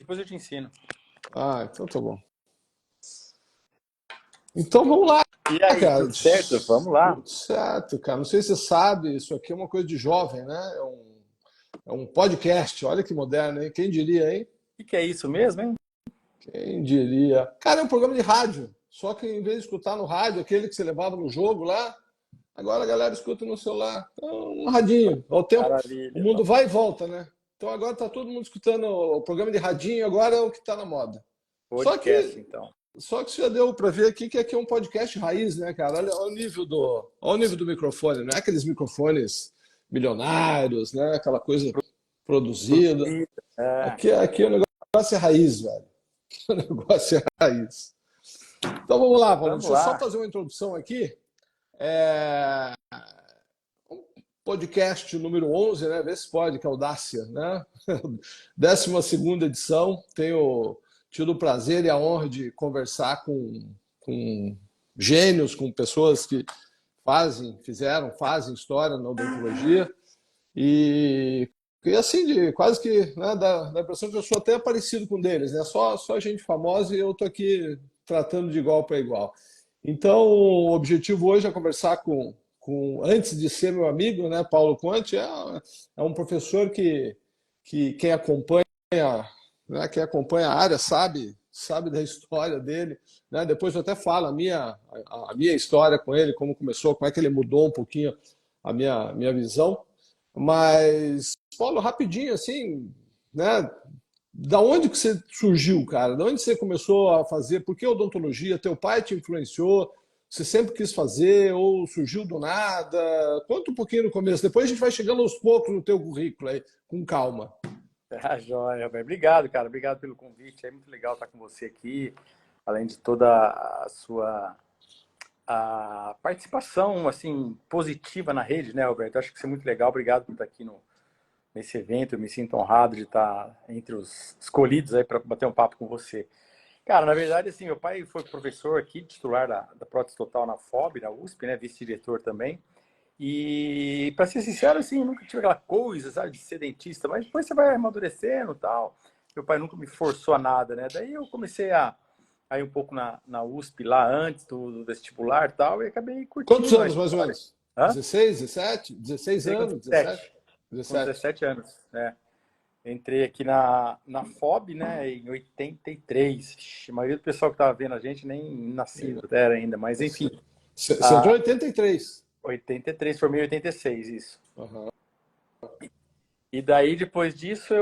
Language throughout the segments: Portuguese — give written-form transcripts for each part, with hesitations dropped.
depois eu te ensino. Ah, então tá bom. Então vamos lá, E aí, cara. tudo certo? Vamos lá. Tudo certo, cara. Não sei se você sabe, isso aqui é uma coisa de jovem, né? É um podcast. Olha que moderno, hein? Quem diria, hein? O que é isso mesmo, hein? Quem diria? Cara, é um programa de rádio. Só que em vez de escutar no rádio, aquele que você levava no jogo lá, agora a galera escuta no celular. Então, um radinho. O tempo, o Maravilha. mundo vai e volta, né? Então agora tá todo mundo escutando o programa de radinho, agora é o que está na moda. Só Podcast, que então. Só que você já deu para ver aqui que aqui é um podcast raiz, né, cara? Olha o nível do microfone, não é aqueles microfones milionários, né? Aquela coisa produzida. Produzida. É, Aqui o negócio é raiz, velho. O negócio é raiz. Então vamos lá, Paulo. vamos Deixa eu só lá. fazer uma introdução aqui. É... Podcast número 11, né? Vê se pode, que é Audácia, né? 12ª edição. Tenho tido o prazer e a honra de conversar com gênios, com pessoas que fazem história na odontologia e assim, quase que né, dá a impressão que eu sou até parecido com eles, né? Só gente famosa e eu tô aqui tratando de igual para igual. Então, o objetivo hoje é conversar antes de ser meu amigo, né, Paulo Conte, é um professor que quem acompanha a área sabe da história dele, né? Depois eu até falo a minha história com ele, como começou, como é que ele mudou um pouquinho a minha visão. Mas, Paulo, rapidinho, assim, né? Da onde que você surgiu, cara? Da onde você começou a fazer? Por que odontologia? Teu pai te influenciou? Você sempre quis fazer ou surgiu do nada? Conta um pouquinho no começo. Depois a gente vai chegando aos poucos no teu currículo aí, com calma. Ah, joia, velho. Obrigado, cara. Obrigado pelo convite. É muito legal estar com você aqui. Além de toda a sua participação assim positiva na rede, né, Alberto? Acho que isso é muito legal. Obrigado por estar aqui nesse evento. Eu me sinto honrado de estar entre os escolhidos aí para bater um papo com você. Cara, na verdade, assim, meu pai foi professor aqui, titular da Prótese Total na FOB, na USP, né, vice-diretor também. E, para ser sincero, assim, eu nunca tive aquela coisa, sabe, de ser dentista, mas depois você vai amadurecendo e tal. Meu pai nunca me forçou a nada, né? Daí eu comecei a ir um pouco na USP lá antes do vestibular e tal, e acabei Quantos curtindo a anos, mais ou história. menos? Hã? 16, 17? 16 Entrei com anos? 17? 17, com 17. 17 anos, né? Entrei aqui na FOB, né, em 83. Ixi, a maioria do pessoal que estava vendo a gente nem nascido era ainda, mas enfim. Você entrou em 83. 83, formei em 86, isso. Uhum. E daí, depois disso,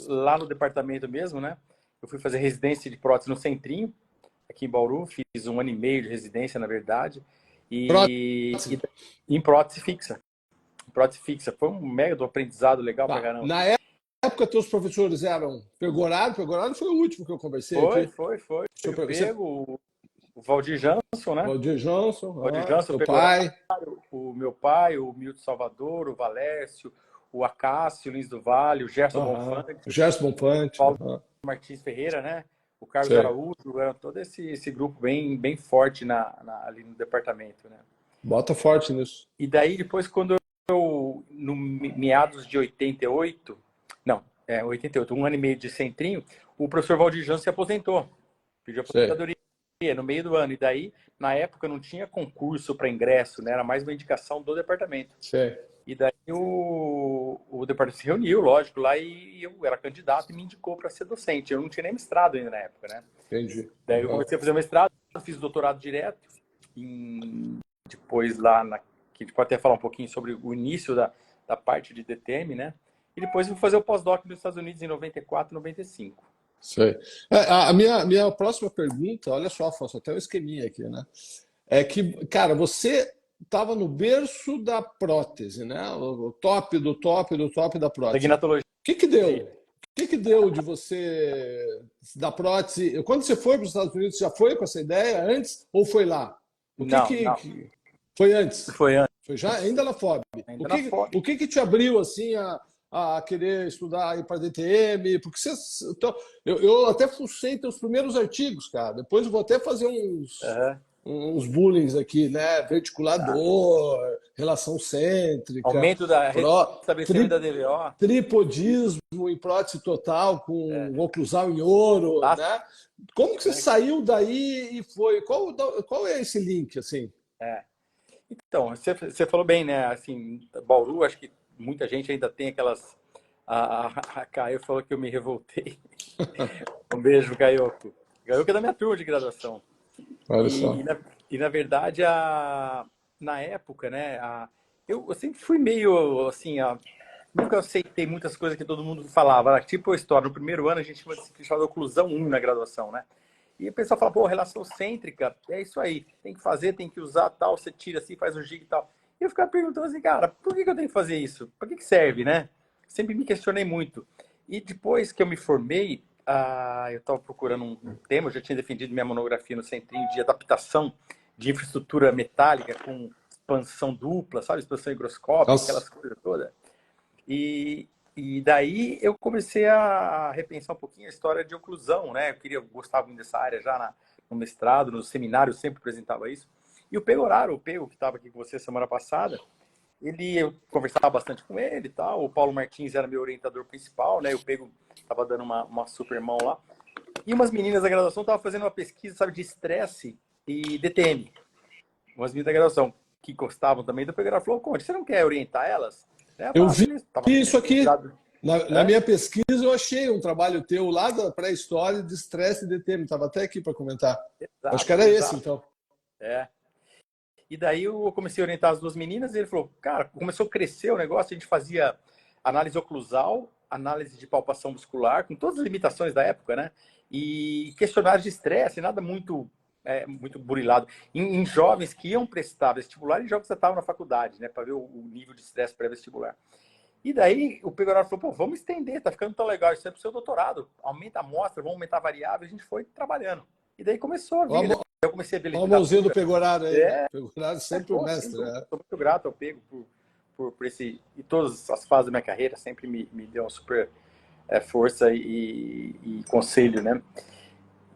lá no departamento mesmo, né, eu fui fazer residência de prótese no Centrinho, aqui em Bauru, fiz 1 ano e meio de residência, na verdade, e em prótese fixa. Prótese fixa. Foi um mega do aprendizado legal pra Tá. caramba. Na época, teus professores eram Pegoraro? Pegoraro foi o último que eu conversei Foi. aqui. Eu Você, pego o Valdir Jansson, né? Valdir Johnson, Valdir Jansson, teu pegou pai. o meu pai, o Milton Salvador, o Valércio, o Acácio, o Lins do Vale, o Gerson Bonfante, Gerson o Bonfante. Paulo Martins Ferreira, né? O Carlos Sei. Araújo, era todo esse grupo bem forte ali no departamento, né? Bota forte nisso. E daí, depois, quando no meados de 88, não, 88, 1 ano e meio de Centrinho, o professor Valdir Jansson se aposentou, pediu Sei. aposentadoria no meio do ano. E daí, na época, não tinha concurso para ingresso, né? Era mais uma indicação do departamento. Sei. E daí o departamento se reuniu, lógico, lá e eu era candidato e me indicou para ser docente. Eu não tinha nem mestrado ainda na época, né? Entendi. Daí eu comecei a fazer o mestrado, fiz doutorado direto. Depois lá, que a gente pode até falar um pouquinho sobre o início da parte de DTM, né? E depois eu fui fazer o pós-doc nos Estados Unidos em 94, 95. Sei. A minha próxima pergunta, olha só, Afonso, até um esqueminha aqui, né? É que, cara, você estava no berço da prótese, né? O top do top do top da Da prótese. O ginatologia. que que deu? O que que deu de você, da prótese? Quando você foi para os Estados Unidos, já foi com essa ideia antes ou foi lá? O que Não, que, foi antes? foi antes. Foi já ainda na FOB. Ainda na FOB. O que que te abriu assim a querer estudar para DTM? Porque eu até fucei teus primeiros artigos, cara. Depois eu vou até fazer uns bullying aqui, né? Verticulador, relação cêntrica, Aumento da pró, restabelecimento da tri, DVO. tripodismo em prótese total, É, com oclusal em ouro, plástico, né? Como que você né? saiu daí e foi? Qual é esse link, assim? É. Então, você falou bem, né? Assim, Bauru, acho que muita gente ainda tem aquelas. A Caio falou que eu me revoltei. Um beijo, Gaioco. Gaioco é da minha turma de graduação. Olha E, só. e, na, e na verdade, na época, né? Eu sempre fui meio assim, nunca aceitei muitas coisas que todo mundo falava. Tipo a história, no primeiro ano a gente chamava de oclusão 1 na graduação, né? E o pessoal fala, pô, relação cêntrica, é isso aí, tem que fazer, tem que usar tal, você tira assim, faz o gig e tal. E eu ficava perguntando assim, cara, por que eu tenho que fazer isso? Para que serve, né? Sempre me questionei muito. E depois que eu me formei, eu estava procurando um tema, eu já tinha defendido minha monografia no Centrinho de adaptação de infraestrutura metálica com expansão dupla, sabe? Expansão higroscópica, Nossa. aquelas coisas todas. E daí eu comecei a repensar um pouquinho a história de oclusão, né? Eu gostava muito dessa área já no mestrado, no seminário, eu sempre apresentava isso. E o Pegoraro, o Pego, que estava aqui com você semana passada, eu conversava bastante com ele e tal. O Paulo Martins era meu orientador principal, né? O Pego estava dando uma super mão lá. E umas meninas da graduação estavam fazendo uma pesquisa, sabe, de estresse e DTM. Umas meninas da graduação que gostavam também do Pegoraro falou, Conte, você não quer orientar elas? Né? Eu Eu falei, vi beleza, estava isso aqui. virado. Na É? minha pesquisa, eu achei um trabalho teu lá da pré-história de estresse e DTM. Estava até aqui para comentar. Acho que Exato, era esse, exato. então. É. E daí eu comecei a orientar as duas meninas e ele falou, cara, começou a crescer o negócio, a gente fazia análise oclusal, análise de palpação muscular, com todas as limitações da época, né? E questionários de estresse, nada muito burilado. Em jovens que iam prestar vestibular e jovens que já estavam na faculdade, né? Para ver o nível de estresse pré-vestibular. E daí o Pegoraro falou, pô, vamos estender, tá ficando tão legal, isso é pro seu doutorado, aumenta a amostra, vamos aumentar a variável, a gente foi trabalhando. E daí começou a vir, né? Eu comecei a ver Olha a mãozinha do literatura. Pegoraro aí. É, Pegoraro sempre o pô, sem mestre, dúvida, né? sou muito grato ao Pego por esse, e todas as fases da minha carreira, sempre me deu uma super força e conselho, né?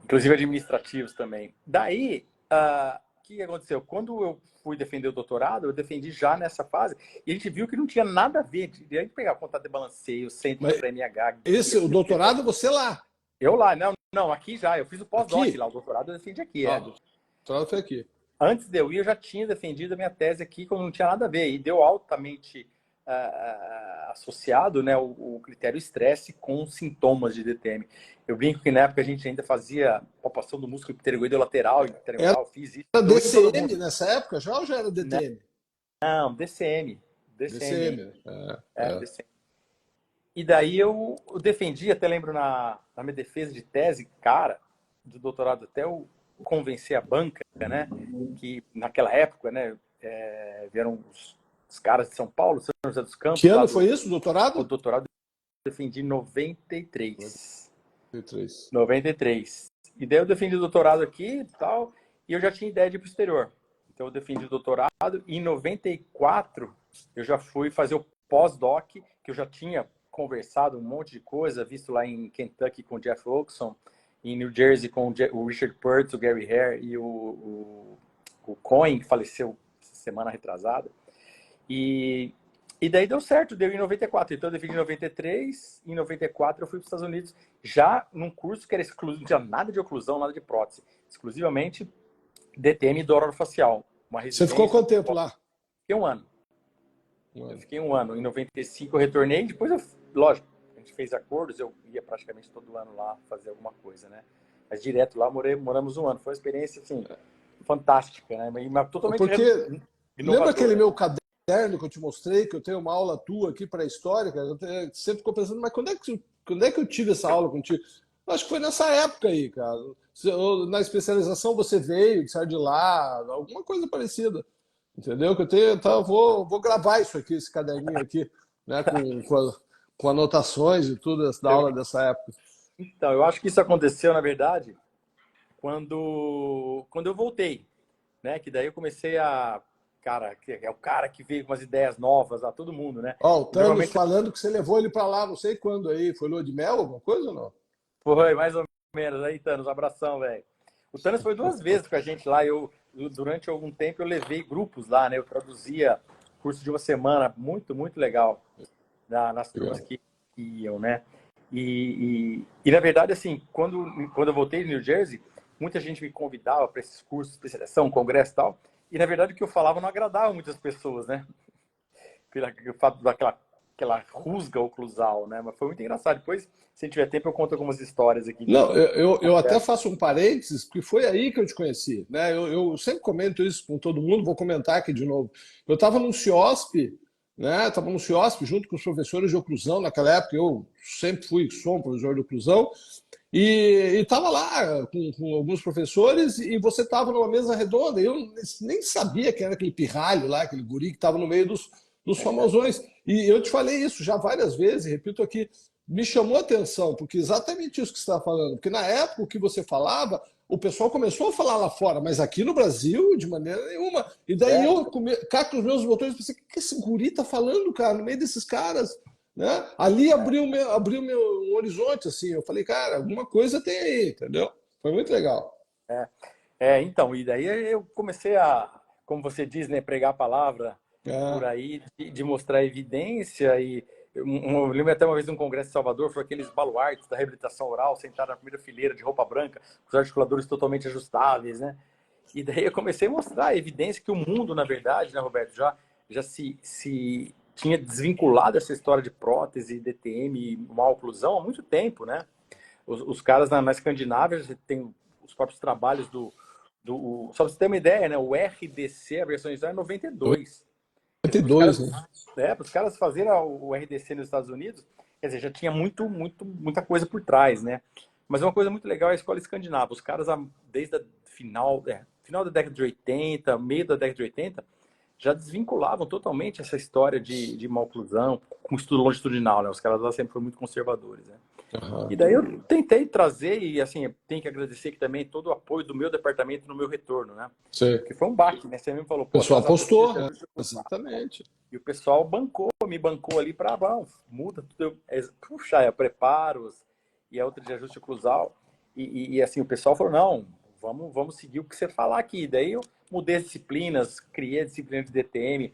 Inclusive administrativos também. Daí, o que aconteceu? Quando eu fui defender o doutorado, eu defendi já nessa fase, e a gente viu que não tinha nada a ver. A gente pegar contato de balanceio, centro Mas para MH, esse, o doutorado, você lá. eu lá, não, aqui já, eu fiz o pós-doc lá, Aqui? o doutorado eu defendi aqui, Ah, o doutorado foi aqui. Antes de eu ir, eu já tinha defendido a minha tese aqui, como não tinha nada a ver, e deu altamente associado, né, o critério estresse com sintomas de DTM. Eu brinco que na época a gente ainda fazia palpação do músculo pteregoide lateral e Era triangular, fiz isso, eu oriento todo DCM mundo. nessa época já ou já era DTM? Não, DCM ainda. DCM. DCM. E daí eu defendi, até lembro na minha defesa de tese, cara, do doutorado, até eu convencer a banca, né, que naquela época, né, vieram os caras de São Paulo, São José dos Que Campos, lá ano foi isso, o doutorado? doutorado eu defendi em 93. 93. 93. E daí eu defendi o doutorado aqui e tal, e eu já tinha ideia de ir pro exterior. Então eu defendi o doutorado, e em 94 eu já fui fazer o pós-doc, que eu já tinha conversado um monte de coisa, visto lá em Kentucky com o Jeff Oakson, em New Jersey com o Richard Pertz, o Gary Hare e o Cohen, que faleceu semana retrasada. E daí deu certo, deu em 94. Então eu defendi em 93, em 94 eu fui para os Estados Unidos, já num curso que era exclusivo, não tinha nada de oclusão, nada de prótese, exclusivamente DTM e dor orofacial. Uma Você ficou residência. quanto tempo lá? Fiquei um ano. Um Eu ano. fiquei um ano. Em 95 eu retornei, depois lógico, a gente fez acordos, eu ia praticamente todo ano lá fazer alguma coisa, né? Mas direto lá moramos um ano. Foi uma experiência, assim, fantástica, né? Mas totalmente Porque lembra aquele inovadora. meu caderno que eu te mostrei, que eu tenho uma aula tua aqui para a história, cara? Sempre ficou pensando, mas quando é que eu tive essa aula contigo? Eu acho que foi nessa época aí, cara. Na especialização você veio, saiu de lá, alguma coisa parecida. Entendeu? Que eu tenho, então vou gravar isso aqui, esse caderninho aqui, né? Com anotações e tudo da aula dessa época. Então, eu acho que isso aconteceu, na verdade, quando eu voltei, né? Que daí eu comecei cara, que é o cara que veio com umas ideias novas a todo mundo, né? Ó, o E Thanos normalmente falando que você levou ele para lá, não sei quando aí. Foi lua de mel, alguma coisa ou não? foi mais ou menos aí, Thanos, um abração, velho. O Thanos foi 2 vezes com a gente lá, durante algum tempo eu levei grupos lá, né? Eu traduzia curso de uma semana, muito legal, nas turmas Legal. que iam, né? Na verdade, assim, quando eu voltei de New Jersey, muita gente me convidava para esses cursos, especialização, congresso e tal, e na verdade o que eu falava não agradava muitas pessoas, né? Pelo fato aquela rusga oclusal, né? Mas foi muito engraçado. Depois, se tiver tempo, eu conto algumas histórias aqui Não, eu até de faço um parênteses, porque foi aí que eu te conheci, né? Eu sempre comento isso com todo mundo, vou comentar aqui de novo. Eu estava num CIOSP, né? Estava no CIOSP junto com os professores de oclusão naquela época. Eu sempre sou um professor de oclusão, e estava lá com alguns professores, e você estava numa mesa redonda. E eu nem sabia quem era aquele pirralho lá, aquele guri que estava no meio dos famosões. E eu te falei isso já várias vezes, repito aqui, me chamou a atenção, porque exatamente isso que você está falando. Porque na época o que você falava, o pessoal começou a falar lá fora, mas aqui no Brasil, de maneira nenhuma. E daí eu, cá com os meus botões, pensei, o que esse guri está falando, cara, no meio desses caras? Né? Ali abriu meu um horizonte, assim. Eu falei, cara, alguma coisa tem aí, entendeu? Foi muito legal. Então, e daí eu comecei a, como você diz, né, pregar a palavra por É, aí, de mostrar evidência. Eu lembro até uma vez de um congresso em Salvador, foi aqueles baluartes da reabilitação oral, sentado na primeira fileira de roupa branca, com os articuladores totalmente ajustáveis, né? E daí eu comecei a mostrar a evidência que o mundo, na verdade, né, Roberto, já se tinha desvinculado essa história de prótese, DTM e mal oclusão há muito tempo, né? Os caras na Escandinávia tem os próprios trabalhos só para você ter uma ideia, né? O RDC, a versão inicial, é 92. Quer dizer, para os 92, caras, né? para os caras fazerem o RDC nos Estados Unidos, quer dizer, já tinha muita coisa por trás, né? Mas uma coisa muito legal é a escola escandinava. Os caras, desde o final da década de 80, meio da década de 80, já desvinculavam totalmente essa história de maloclusão com estudo longitudinal, né? Os caras lá sempre foram muito conservadores, né? Aham. E daí eu tentei trazer, e assim, tenho que agradecer aqui também todo o apoio do meu departamento no meu retorno, né? Sei. Porque foi um baque, né? Você mesmo falou, O pô, pessoal atrasar todo dia apostou, de né? ajuste oclusal. Exatamente. E o pessoal me bancou ali para, muda tudo. Puxa, é preparos e a outra de ajuste oclusal. Assim, o pessoal falou, não, vamos seguir o que você falar aqui. Daí eu mudei as disciplinas, criei a disciplina de DTM,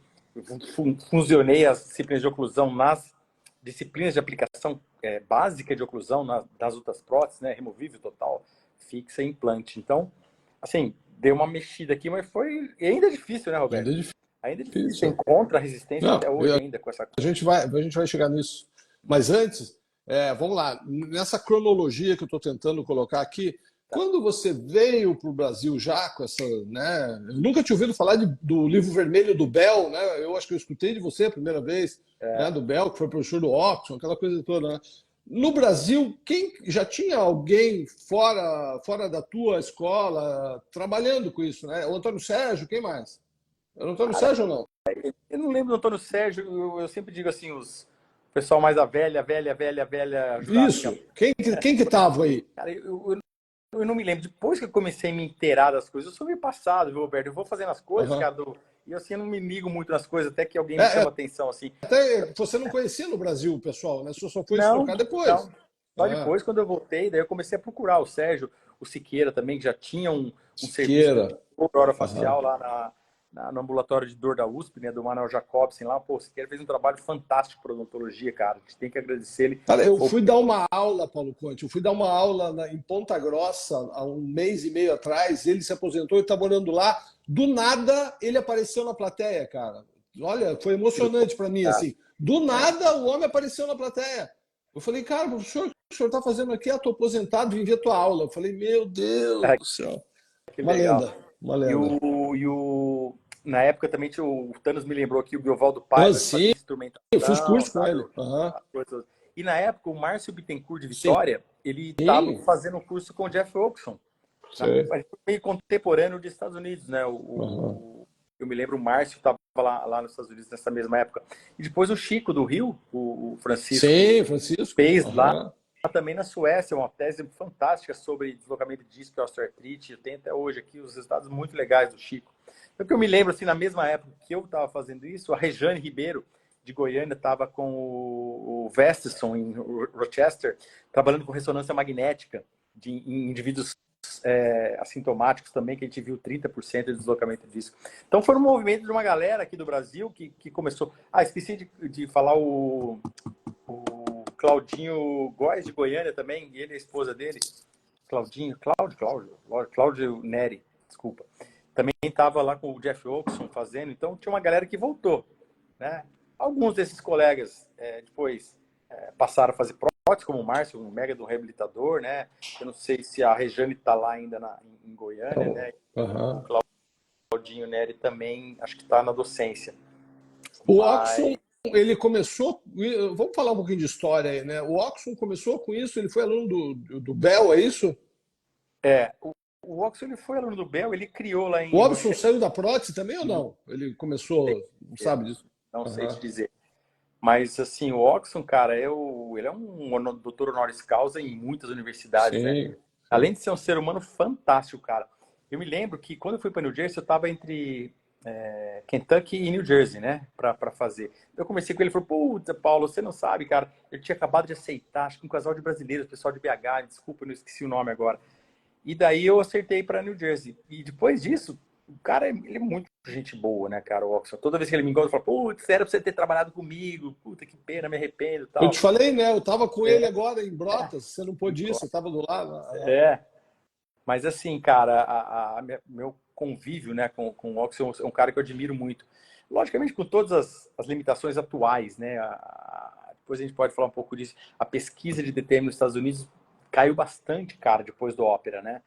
fusionei as disciplinas de oclusão nas disciplinas de aplicação básica de oclusão das outras próteses, né? Removível, total, fixa e implante. Então, assim, deu uma mexida aqui, mas foi. E ainda é difícil, né, Ainda Roberto? é Ainda é difícil, você difícil. encontra resistência até Não, hoje ainda com essa coisa. a gente vai chegar nisso. Mas antes, vamos lá, nessa cronologia que eu estou tentando colocar aqui, quando você veio para o Brasil já com essa, né? Eu nunca tinha ouvido falar do livro vermelho do Bell, né? Eu acho que eu escutei de você a primeira vez, né? Do Bell, que foi professor do Oxford, aquela coisa toda, né? No Brasil, quem já tinha alguém fora da tua escola trabalhando com isso, né? O Antônio Sérgio, quem mais? Era o Antônio Cara, Sérgio ou não? eu não lembro do Antônio Sérgio, eu sempre digo assim, o pessoal mais a velha Jurássica. Isso. Quem que tava aí? Cara, eu não me lembro. Depois que eu comecei a me inteirar das coisas, eu sou meio passado, viu, Roberto? Eu vou fazendo as coisas, Aham. cara, e assim, eu não me ligo muito nas coisas, até que alguém me É, chama a atenção, assim. até você não conhecia no Brasil o pessoal, né? Você só foi se Não, tocar depois. não. Só Ah, depois, quando eu voltei, daí eu comecei a procurar o Sérgio, o Siqueira também, que já tinha um serviço de Siqueira. dor Aham. facial lá no ambulatório de dor da USP, né, do Manuel Jacobsen lá. Pô, o Siqueira fez um trabalho fantástico para odontologia, cara. A gente tem que agradecer ele. Cara, eu Pô, fui dar uma aula, Paulo Conte, eu fui dar uma aula em Ponta Grossa há um mês e meio atrás. Ele se aposentou e está morando lá. Do nada, ele apareceu na plateia, cara. Olha, foi emocionante para mim, cara, assim. Do nada, o homem apareceu na plateia. Eu falei, cara, professor, o que o senhor está fazendo aqui? Ah, estou aposentado, vim ver tua aula. Eu falei, meu Deus do céu. que Uma legal. lenda, uma E lenda. na época também tinha o Thanos me lembrou aqui, o Biovaldo Ah, Paiva, que fazia sim, eu fiz instrumentação, curso com sabe? ele. Aham. As coisas. E na época, o Márcio Bittencourt de Sim, Vitória, ele estava fazendo um curso com o Jeff Oxon, sei. meio contemporâneo dos Estados Unidos, né? Aham. Eu me lembro, o Márcio estava lá nos Estados Unidos nessa mesma época. E depois o Chico do Rio, o Sim, Francisco, Francisco. fez lá Aham. também na Suécia uma tese fantástica sobre deslocamento de disco e osteoartrite. Eu tenho até hoje aqui os resultados muito legais do Chico. Então, que eu me lembro, assim, na mesma época que eu estava fazendo isso, a Rejane Ribeiro, de Goiânia, estava com o Vestison, em Rochester, trabalhando com ressonância magnética em indivíduos casos assintomáticos também, que a gente viu 30% de deslocamento disso. Então foi um movimento de uma galera aqui do Brasil que começou... Esqueci de falar o Claudinho Góes de Goiânia também, e ele e a esposa dele, Cláudio Neri, desculpa. Também estava lá com o Jeff Oakson fazendo, então tinha uma galera que voltou, né? Alguns desses colegas depois passaram a fazer prótese, como o Márcio, um mega do reabilitador, né? Eu não sei se a Rejane está lá ainda em Goiânia, né? Uhum. O Claudinho Neri também, acho que está na docência. O Oxon, ele começou... Vamos falar um pouquinho de história aí, né? O Oxon começou com isso, ele foi aluno do Bell, é isso? O Oxon, ele foi aluno do Bell, ele criou lá O em... Oxon saiu da prótese também ou não? Ele começou, não sabe disso? Não sei te dizer. Mas, assim, o Oxon, cara, ele é um doutor honoris causa em muitas universidades, Sim. né? Além de ser um ser humano fantástico, cara. Eu me lembro que quando eu fui para New Jersey, eu estava entre Kentucky e New Jersey, né? Para fazer. Eu comecei com ele e falei, puta, Paulo, você não sabe, cara. Eu tinha acabado de aceitar, acho que um casal de brasileiros, pessoal de BH, desculpa, eu não esqueci o nome agora. E daí eu acertei para New Jersey. E depois disso, o cara, ele é muito gente boa, né, cara, o Oxon. Toda vez que ele me encontra, eu falo, putz, era pra você ter trabalhado comigo, puta, que pena, me arrependo e tal. Eu te falei, né? Eu tava com ele agora em Brotas, você não pôde ir, você tava do lado. Mas assim, cara, meu convívio, né, com o Oxon é um cara que eu admiro muito. Logicamente, com todas as limitações atuais, né, depois a gente pode falar um pouco disso. A pesquisa de DTM nos Estados Unidos caiu bastante, cara, depois do Ópera, né?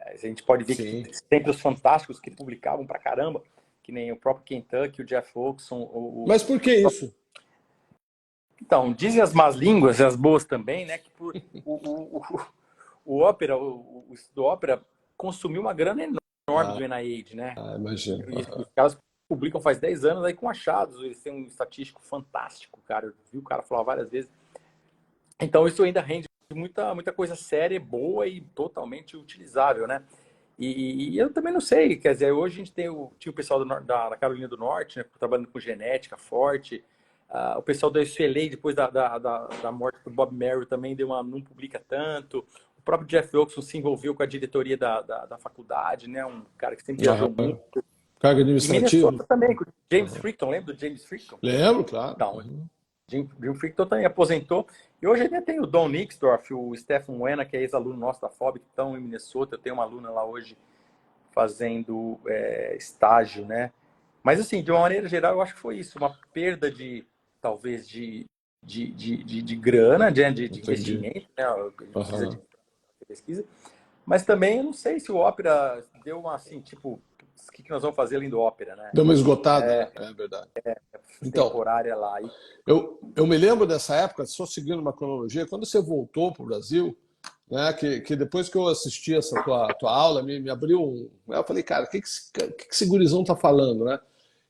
A gente pode ver que sempre os fantásticos que publicavam pra caramba, que nem o próprio Kentucky, o Jeff Oakson. Mas por que isso? Então, dizem as más línguas, e as boas também, né? Que o Ópera, o estudo Ópera consumiu uma grana enorme do NIH, né? Imagino. E os caras publicam faz 10 anos aí com achados, eles têm um estatístico fantástico, cara. Eu vi o cara falar várias vezes. Então, isso ainda rende muita coisa séria, boa e totalmente utilizável, né? E eu também não sei, quer dizer, hoje a gente tinha o pessoal da Carolina do Norte, né, trabalhando com genética forte, o pessoal da UCLA, depois da morte do Bob Merrill, também não publica tanto, o próprio Jeff Oakson se envolveu com a diretoria da faculdade, né, um cara que sempre viajou muito. Carga E administrativa. Minnesota também, com o James Fricton, lembra do James Fricton? Lembro, claro. Então, Jim Fricton também aposentou. E hoje ainda tem o Don Nixdorf, o Stephen Wena, que é ex-aluno nosso da FOB, que estão em Minnesota. Eu tenho uma aluna lá hoje fazendo estágio, né? Mas, assim, de uma maneira geral, eu acho que foi isso. Uma perda talvez, de grana, de investimento, né? A gente precisa de pesquisa. Mas também, eu não sei se o Ópera deu uma, assim, tipo, o que nós vamos fazer além do Ópera, né? Deu uma esgotada, é verdade. Então, temporária lá. eu me lembro dessa época, só seguindo uma cronologia, quando você voltou para o Brasil, né, que depois que eu assisti essa tua aula, me abriu eu falei, cara, o que esse gurizão tá falando, né?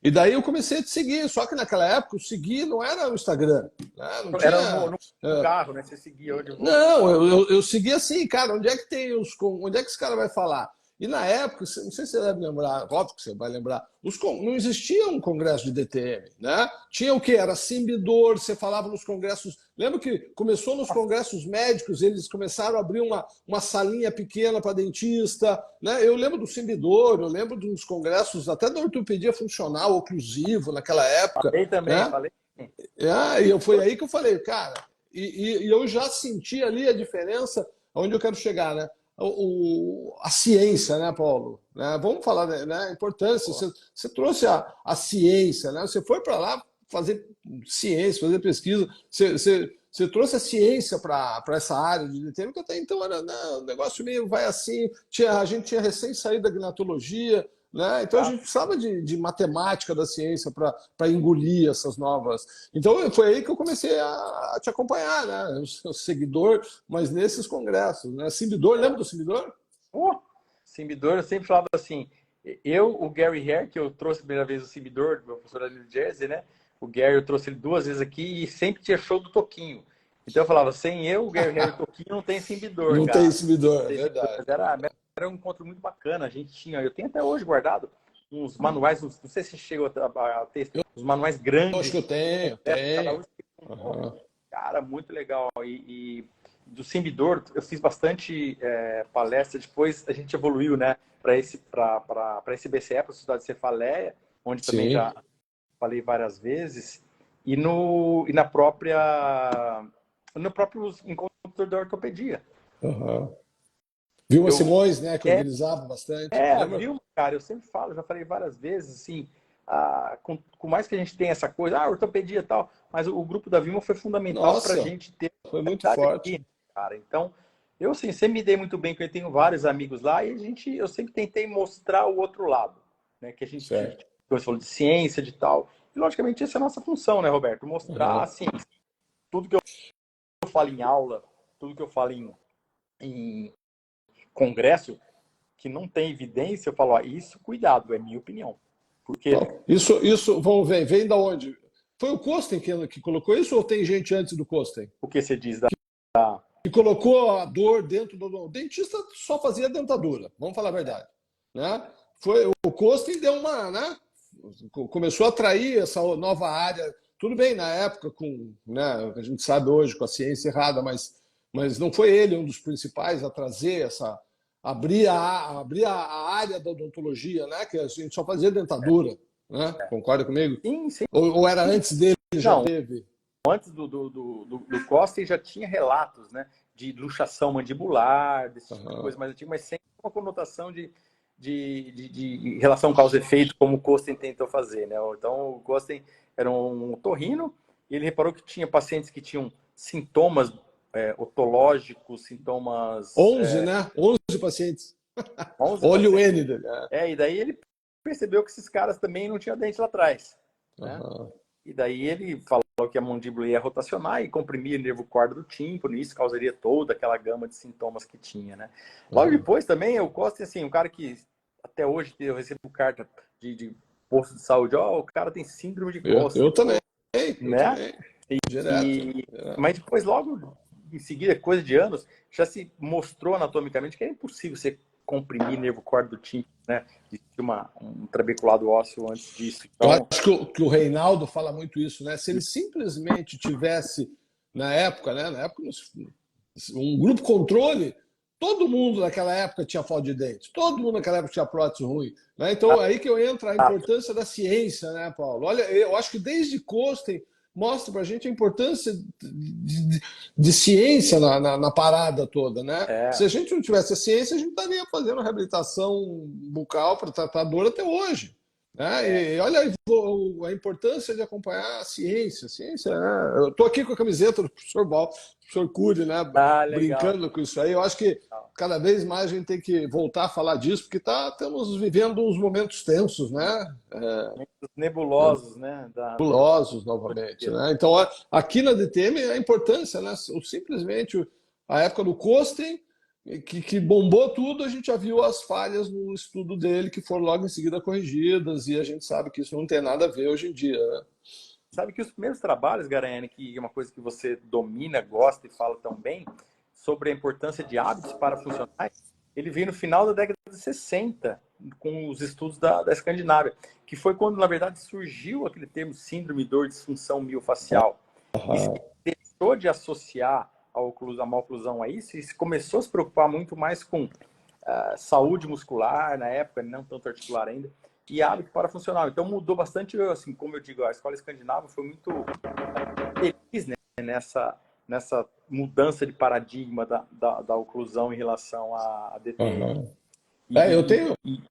E daí eu comecei a te seguir, só que naquela época o seguir não era o Instagram, né? Não tinha, era no carro, né? Você seguia onde Não, eu segui assim, cara, onde é que esse cara vai falar? E na época, não sei se você deve lembrar, óbvio que você vai lembrar, não existia um congresso de DTM, né? Tinha o que? Era Simbidor, você falava nos congressos. Lembra que começou nos congressos médicos, eles começaram a abrir uma salinha pequena para dentista, né? Eu lembro do Simbidor, eu lembro dos congressos até da ortopedia funcional, oclusivo, naquela época. Falei também, né? falei. Foi aí que eu falei, cara, e eu já senti ali a diferença onde eu quero chegar, né? A ciência, né, Paulo? Né? Vamos falar, né? A importância. Você trouxe a ciência, né? Você foi para lá fazer ciência, fazer pesquisa. Você trouxe a ciência para essa área de DTM, que até então era o negócio meio vai assim. A gente tinha recém saído da gnatologia, né? Então a gente precisava de matemática da ciência para engolir essas novas. Então foi aí que eu comecei a te acompanhar, né? Eu sou seguidor, mas nesses congressos, né? Simbidor, lembra do Simbidor? Simbidor, eu sempre falava assim, o Gary Hare, que eu trouxe a primeira vez o Simbidor, meu professor ali no Jersey, né? O Gary, eu trouxe ele 2 vezes aqui e sempre tinha show do Toquinho. Então eu falava, sem o Gary Hare e o Toquinho não tem Simbidor, não cara. Tem Simbidor, é verdade. Era um encontro muito bacana. Eu tenho até hoje guardado uns manuais, não sei se chegou a ter, uns manuais grandes. Eu acho que eu tenho. Cara, muito legal. do Simbidor, eu fiz bastante palestra, depois a gente evoluiu, né, para esse BCE, para a Sociedade de Cefaleia, onde também Sim. já falei várias vezes, e na própria, no próprio encontro da ortopedia. Aham. Vilma Eu, Simões, né, que é, organizava bastante, lembra? viu, cara, eu sempre falo, já falei várias vezes, assim, com mais que a gente tenha essa coisa, ortopedia e tal, mas o grupo da Vilma foi fundamental para a Nossa, gente ter foi muito qualidade forte. aqui, cara. Então, eu assim, sempre me dei muito bem, porque eu tenho vários amigos lá e eu sempre tentei mostrar o outro lado, né? Que a gente, Certo. como você falou, de ciência, de tal. E, logicamente, essa é a nossa função, né, Roberto? Mostrar Aham. a ciência. Tudo que eu falo em aula, tudo que eu falo em congresso, que não tem evidência, eu falo, isso, cuidado, é minha opinião. Porque Bom, isso, vamos ver, vem da onde? Foi o Kosten que colocou isso ou tem gente antes do Kosten? o que você diz Que colocou a dor dentro do. O dentista só fazia dentadura, vamos falar a verdade. Né? Foi, o Kosten deu uma. Né? Começou a atrair essa nova área. Tudo bem, na época, com né, a gente sabe hoje, com a ciência errada, mas não foi ele um dos principais a trazer essa. Abrir a área da odontologia, né? Que a gente só fazia dentadura. Né? Concorda comigo? sim, sim. Ou era antes dele, já Não, teve? antes do Costa já tinha relatos, né, de luxação mandibular, desse tipo de Aham. coisa mais antiga, mas sem uma conotação de relação causa-efeito, como o Costen tentou fazer, né? Então, o Costen era um otorrino e ele reparou que tinha pacientes que tinham sintomas otológicos, sintomas 11, né? 11 pacientes. 11 Olha o pacientes. N dele. É. E daí ele percebeu que esses caras também não tinham dente lá atrás, né? Aham. E daí ele falou que a mandíbula ia rotacionar e comprimir o nervo quarto do tímpano, e isso causaria toda aquela gama de sintomas que tinha, né? Logo Aham. depois também, eu gosto, assim, um cara que até hoje eu recebo carta de posto de saúde, o cara tem síndrome de Eu Costa, também. Eu né? também. Direto. E, Direto. mas depois, logo em seguida, coisa de anos, já se mostrou anatomicamente que é impossível você comprimir nervo quarto do tímpano, né? De um trabeculado ósseo antes disso. Eu Então, acho que o Reinaldo fala muito isso, né? Se ele simplesmente tivesse, na época, né? Na época, um grupo controle, todo mundo naquela época tinha falta de dente, todo mundo naquela época tinha prótese ruim. Né? Então, aí que eu entro a importância da ciência, né, Paulo? Olha, eu acho que desde Kosten mostra para a gente a importância de ciência na parada toda, né? Se é, a gente não tivesse a ciência, a gente estaria fazendo reabilitação bucal para tratar dor até hoje. Né? E olha a importância de acompanhar a ciência. A ciência, né? Eu estou aqui com a camiseta do professor Bal, professor Cury, né? legal. Brincando com isso aí. Eu acho que cada vez mais a gente tem que voltar a falar disso, porque estamos vivendo uns momentos tensos, né? Nebulosos, né? Nebulosos novamente, né? Então, aqui na DTM, a importância, né? Simplesmente a época do Kosten, que bombou tudo, a gente já viu as falhas no estudo dele, que foram logo em seguida corrigidas, e a gente sabe que isso não tem nada a ver hoje em dia, né? Sabe que os primeiros trabalhos, Garanhane, que é uma coisa que você domina, gosta e fala tão bem, sobre a importância de hábitos parafuncionais, ele veio no final da década de 60, com os estudos da Escandinávia, que foi quando, na verdade, surgiu aquele termo síndrome dor disfunção miofacial. E se deixou de associar a má oclusão a isso e se começou a se preocupar muito mais com saúde muscular na época, não tanto articular ainda, e hábito parafuncional. Então mudou bastante, assim, como eu digo, a escola escandinava foi muito feliz, né, nessa mudança de paradigma da oclusão em relação à DTM. Uhum. E, É, e, e,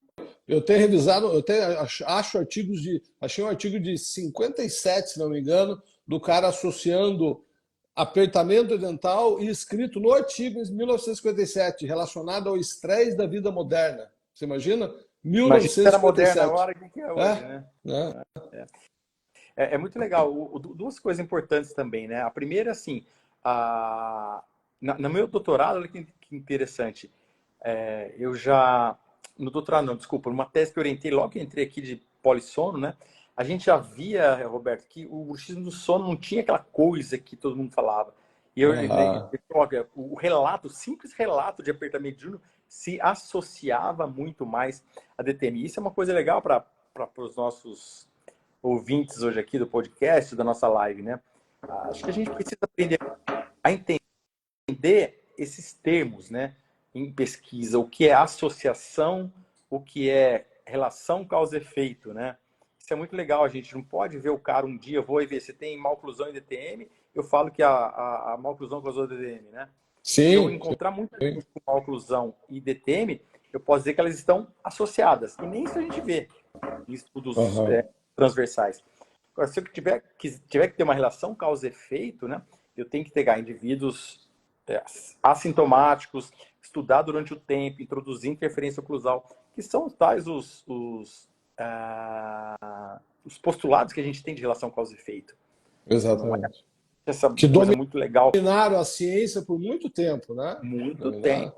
eu tenho revisado, eu até acho artigos achei um artigo de 57, se não me engano, do cara associando apertamento dental e escrito no artigo em 1957, relacionado ao estresse da vida moderna. Você imagina? imagina se era moderna 1957. agora, o que é hoje, É? né? Né? É muito legal. Duas coisas importantes também, né? A primeira, assim, no meu doutorado, olha que interessante. Eu já, no doutorado não, desculpa, numa tese que eu orientei logo que entrei aqui de polissono, né? A gente já via, Roberto, que o bruxismo do sono não tinha aquela coisa que todo mundo falava. E Aham. olha, o simples relato de apertamento de Juno se associava muito mais a DTM. Isso é uma coisa legal para os nossos ouvintes hoje aqui do podcast, da nossa live, né? Acho que a gente precisa aprender a entender entender esses termos, né, em pesquisa, o que é associação, o que é relação causa-efeito, né? Isso é muito legal, a gente não pode ver o cara um dia, eu vou e ver se tem maloclusão em DTM, eu falo que a maloclusão causou DTM, né? Se eu Sim, encontrar muita sim. gente com maloclusão e DTM, eu posso dizer que elas estão associadas. E nem isso a gente vê em estudos Aham. transversais. Agora, se eu tiver que ter uma relação causa-efeito, né, eu tenho que pegar indivíduos assintomáticos, estudar durante o tempo, introduzir interferência oclusal, que são tais os postulados que a gente tem de relação causa-efeito. Não é Exatamente. essa Que coisa muito legal. dominaram a ciência por muito tempo, né? Muito Dominaram. tempo.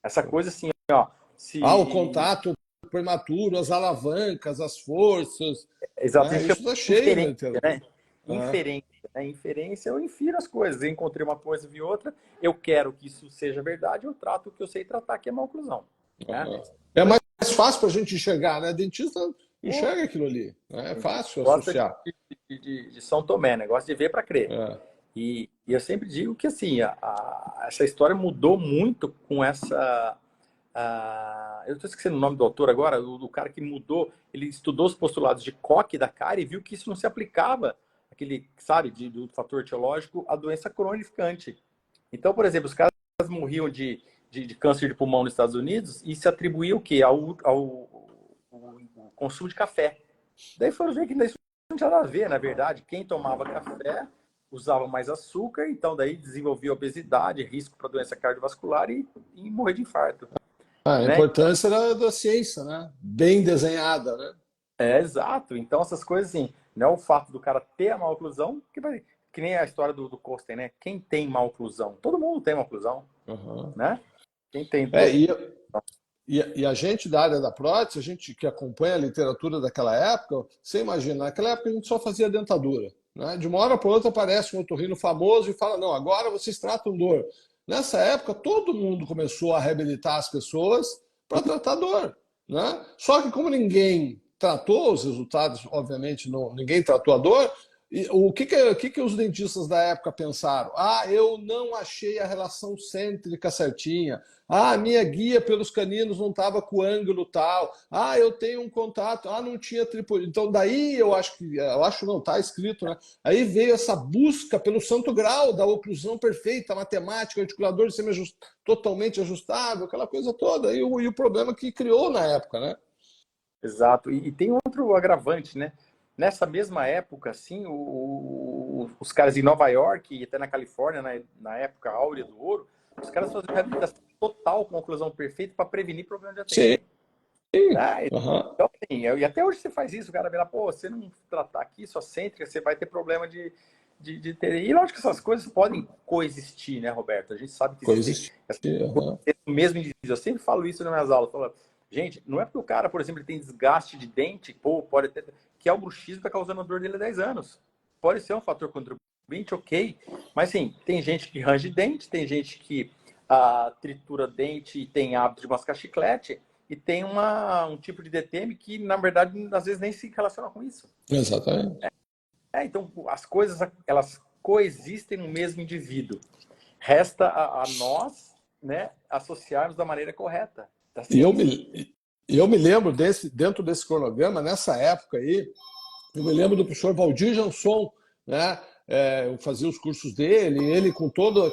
Essa coisa assim, ó, O se contato prematuro, as alavancas, as forças, exato, a né? gente chama Isso está de cheio na inferência, literatura. né? Inferência, né? Inferência, eu infiro as coisas. Eu encontrei uma coisa, vi outra, eu quero que isso seja verdade, eu trato o que eu sei tratar, que é uma oclusão. Né? Aham. É mais fácil para a gente enxergar, né? Dentista Pô, enxerga aquilo ali, né? É a gente fácil gosta associar. de São Tomé, né? Gosta de ver para crer. É. E eu sempre digo que assim, essa história mudou muito com essa. Eu estou esquecendo o nome do autor agora, do cara que mudou, ele estudou os postulados de Koch da cárie e viu que isso não se aplicava, aquele, sabe, do fator etiológico, à doença cronificante. Então, por exemplo, os caras morriam de câncer de pulmão nos Estados Unidos e se atribuía o quê? Ao consumo de café. Daí foram ver que isso não tinha nada a ver, na verdade. Quem tomava café usava mais açúcar, então daí desenvolvia obesidade, risco para doença cardiovascular e morrer de infarto. A Né? importância da ciência, né? Bem desenhada, né? Exato. Então essas coisas assim, não é o fato do cara ter a maloclusão, que nem a história do Costen, né? Quem tem maloclusão? Todo mundo tem maloclusão, Uhum. né? Quem tem É, todo. e a gente da área da prótese, a gente que acompanha a literatura daquela época, você imagina, naquela época a gente só fazia dentadura. Né? De uma hora para outra aparece um otorrino famoso e fala, não, agora vocês tratam dor. Nessa época, todo mundo começou a reabilitar as pessoas para tratar dor. Né? Só que como ninguém tratou os resultados, obviamente não, ninguém tratou a dor, e o que os dentistas da época pensaram? Ah, eu não achei a relação cêntrica certinha. Ah, a minha guia pelos caninos não estava com o ângulo tal. Ah, eu tenho um contato. Ah, não tinha tripodia. Então, daí eu acho não, está escrito, né? Aí veio essa busca pelo santo grau da oclusão perfeita, matemática, articulador de totalmente ajustável, aquela coisa toda. E o problema que criou na época, né? Exato. E tem outro agravante, né? Nessa mesma época, assim, os caras em Nova York e até na Califórnia, na época áurea do ouro, os caras faziam reabilitação total com oclusão perfeita para prevenir problema de Sim. ATM. Né? Uhum. Então, assim, e até hoje você faz isso, o cara vê lá, pô, você não tratar aqui só cêntrica, você vai ter problema de ter. E lógico que essas coisas podem coexistir, né, Roberto? A gente sabe que existem Coexistir. essas Uhum. coisas no mesmo indivíduo. Eu sempre falo isso nas minhas aulas. Falo, gente, não é porque o cara, por exemplo, ele tem desgaste de dente, pô, pode ter, que é o bruxismo que está causando a dor dele há 10 anos. Pode ser um fator contribuinte, ok. Mas, sim, tem gente que range dente, tem gente que tritura dente e tem hábito de mascar chiclete. E tem um tipo de DTM que, na verdade, às vezes nem se relaciona com isso. Exatamente. Então, as coisas, elas coexistem no mesmo indivíduo. Resta a nós, né, associarmos da maneira correta, da E eu ciência. me lembro dentro desse cronograma, nessa época aí, eu me lembro do professor Valdir Jansson, né? Eu fazia os cursos dele, ele com todos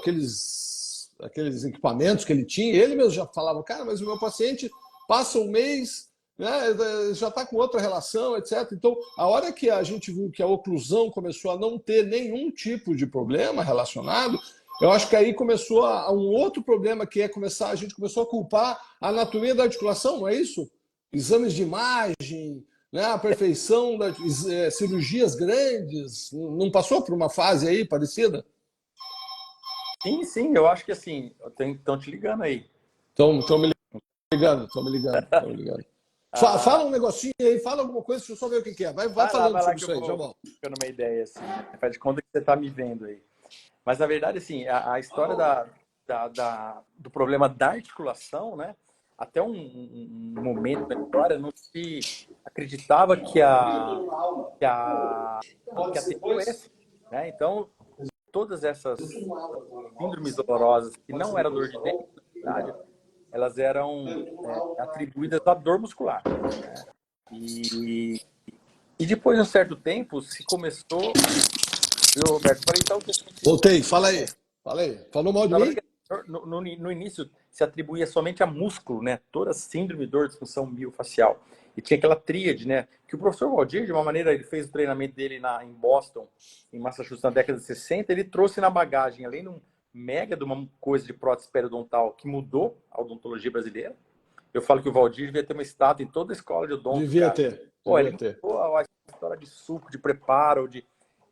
aqueles equipamentos que ele tinha, ele mesmo já falava, cara, mas o meu paciente passa um mês, né, já está com outra relação, etc. Então, a hora que a gente viu que a oclusão começou a não ter nenhum tipo de problema relacionado, eu acho que aí começou um outro problema, que é a gente começou a culpar a anatomia da articulação, não é isso? Exames de imagem, né, a perfeição das cirurgias grandes, não passou por uma fase aí parecida? Sim, sim, eu acho que assim, estão te ligando aí. Estão me ligando, estão me ligando, estão me ligando. Fala Ah, um negocinho aí, fala alguma coisa, deixa eu só ver o que é. Vai falando vai lá sobre que eu isso aí, já vou volto. ficando uma ideia, assim. Faz de conta que você está me vendo aí. Mas, na verdade, assim, a história do problema da articulação, né? Até um momento da história não se acreditava que a TEOS, né? Então, todas essas síndromes dolorosas que não era dor de dente, na verdade, elas eram atribuídas à dor muscular, né? E, e depois de um certo tempo se começou, viu, Roberto? Falei, então, Voltei, fala aí. Fala aí. Falou mal de na mim? verdade, no início se atribuía somente a músculo, né? Toda síndrome de dor de disfunção miofascial. E tinha aquela tríade, né? Que o professor Waldir, de uma maneira, ele fez o treinamento dele em Boston, em Massachusetts, na década de 60, ele trouxe na bagagem, além de um mega de uma coisa de prótese periodontal que mudou a odontologia brasileira. Eu falo que o Waldir devia ter uma estátua em toda a escola de odonto, Devia cara. ter, Pô, devia ele ter. mudou a história de suco, de preparo, de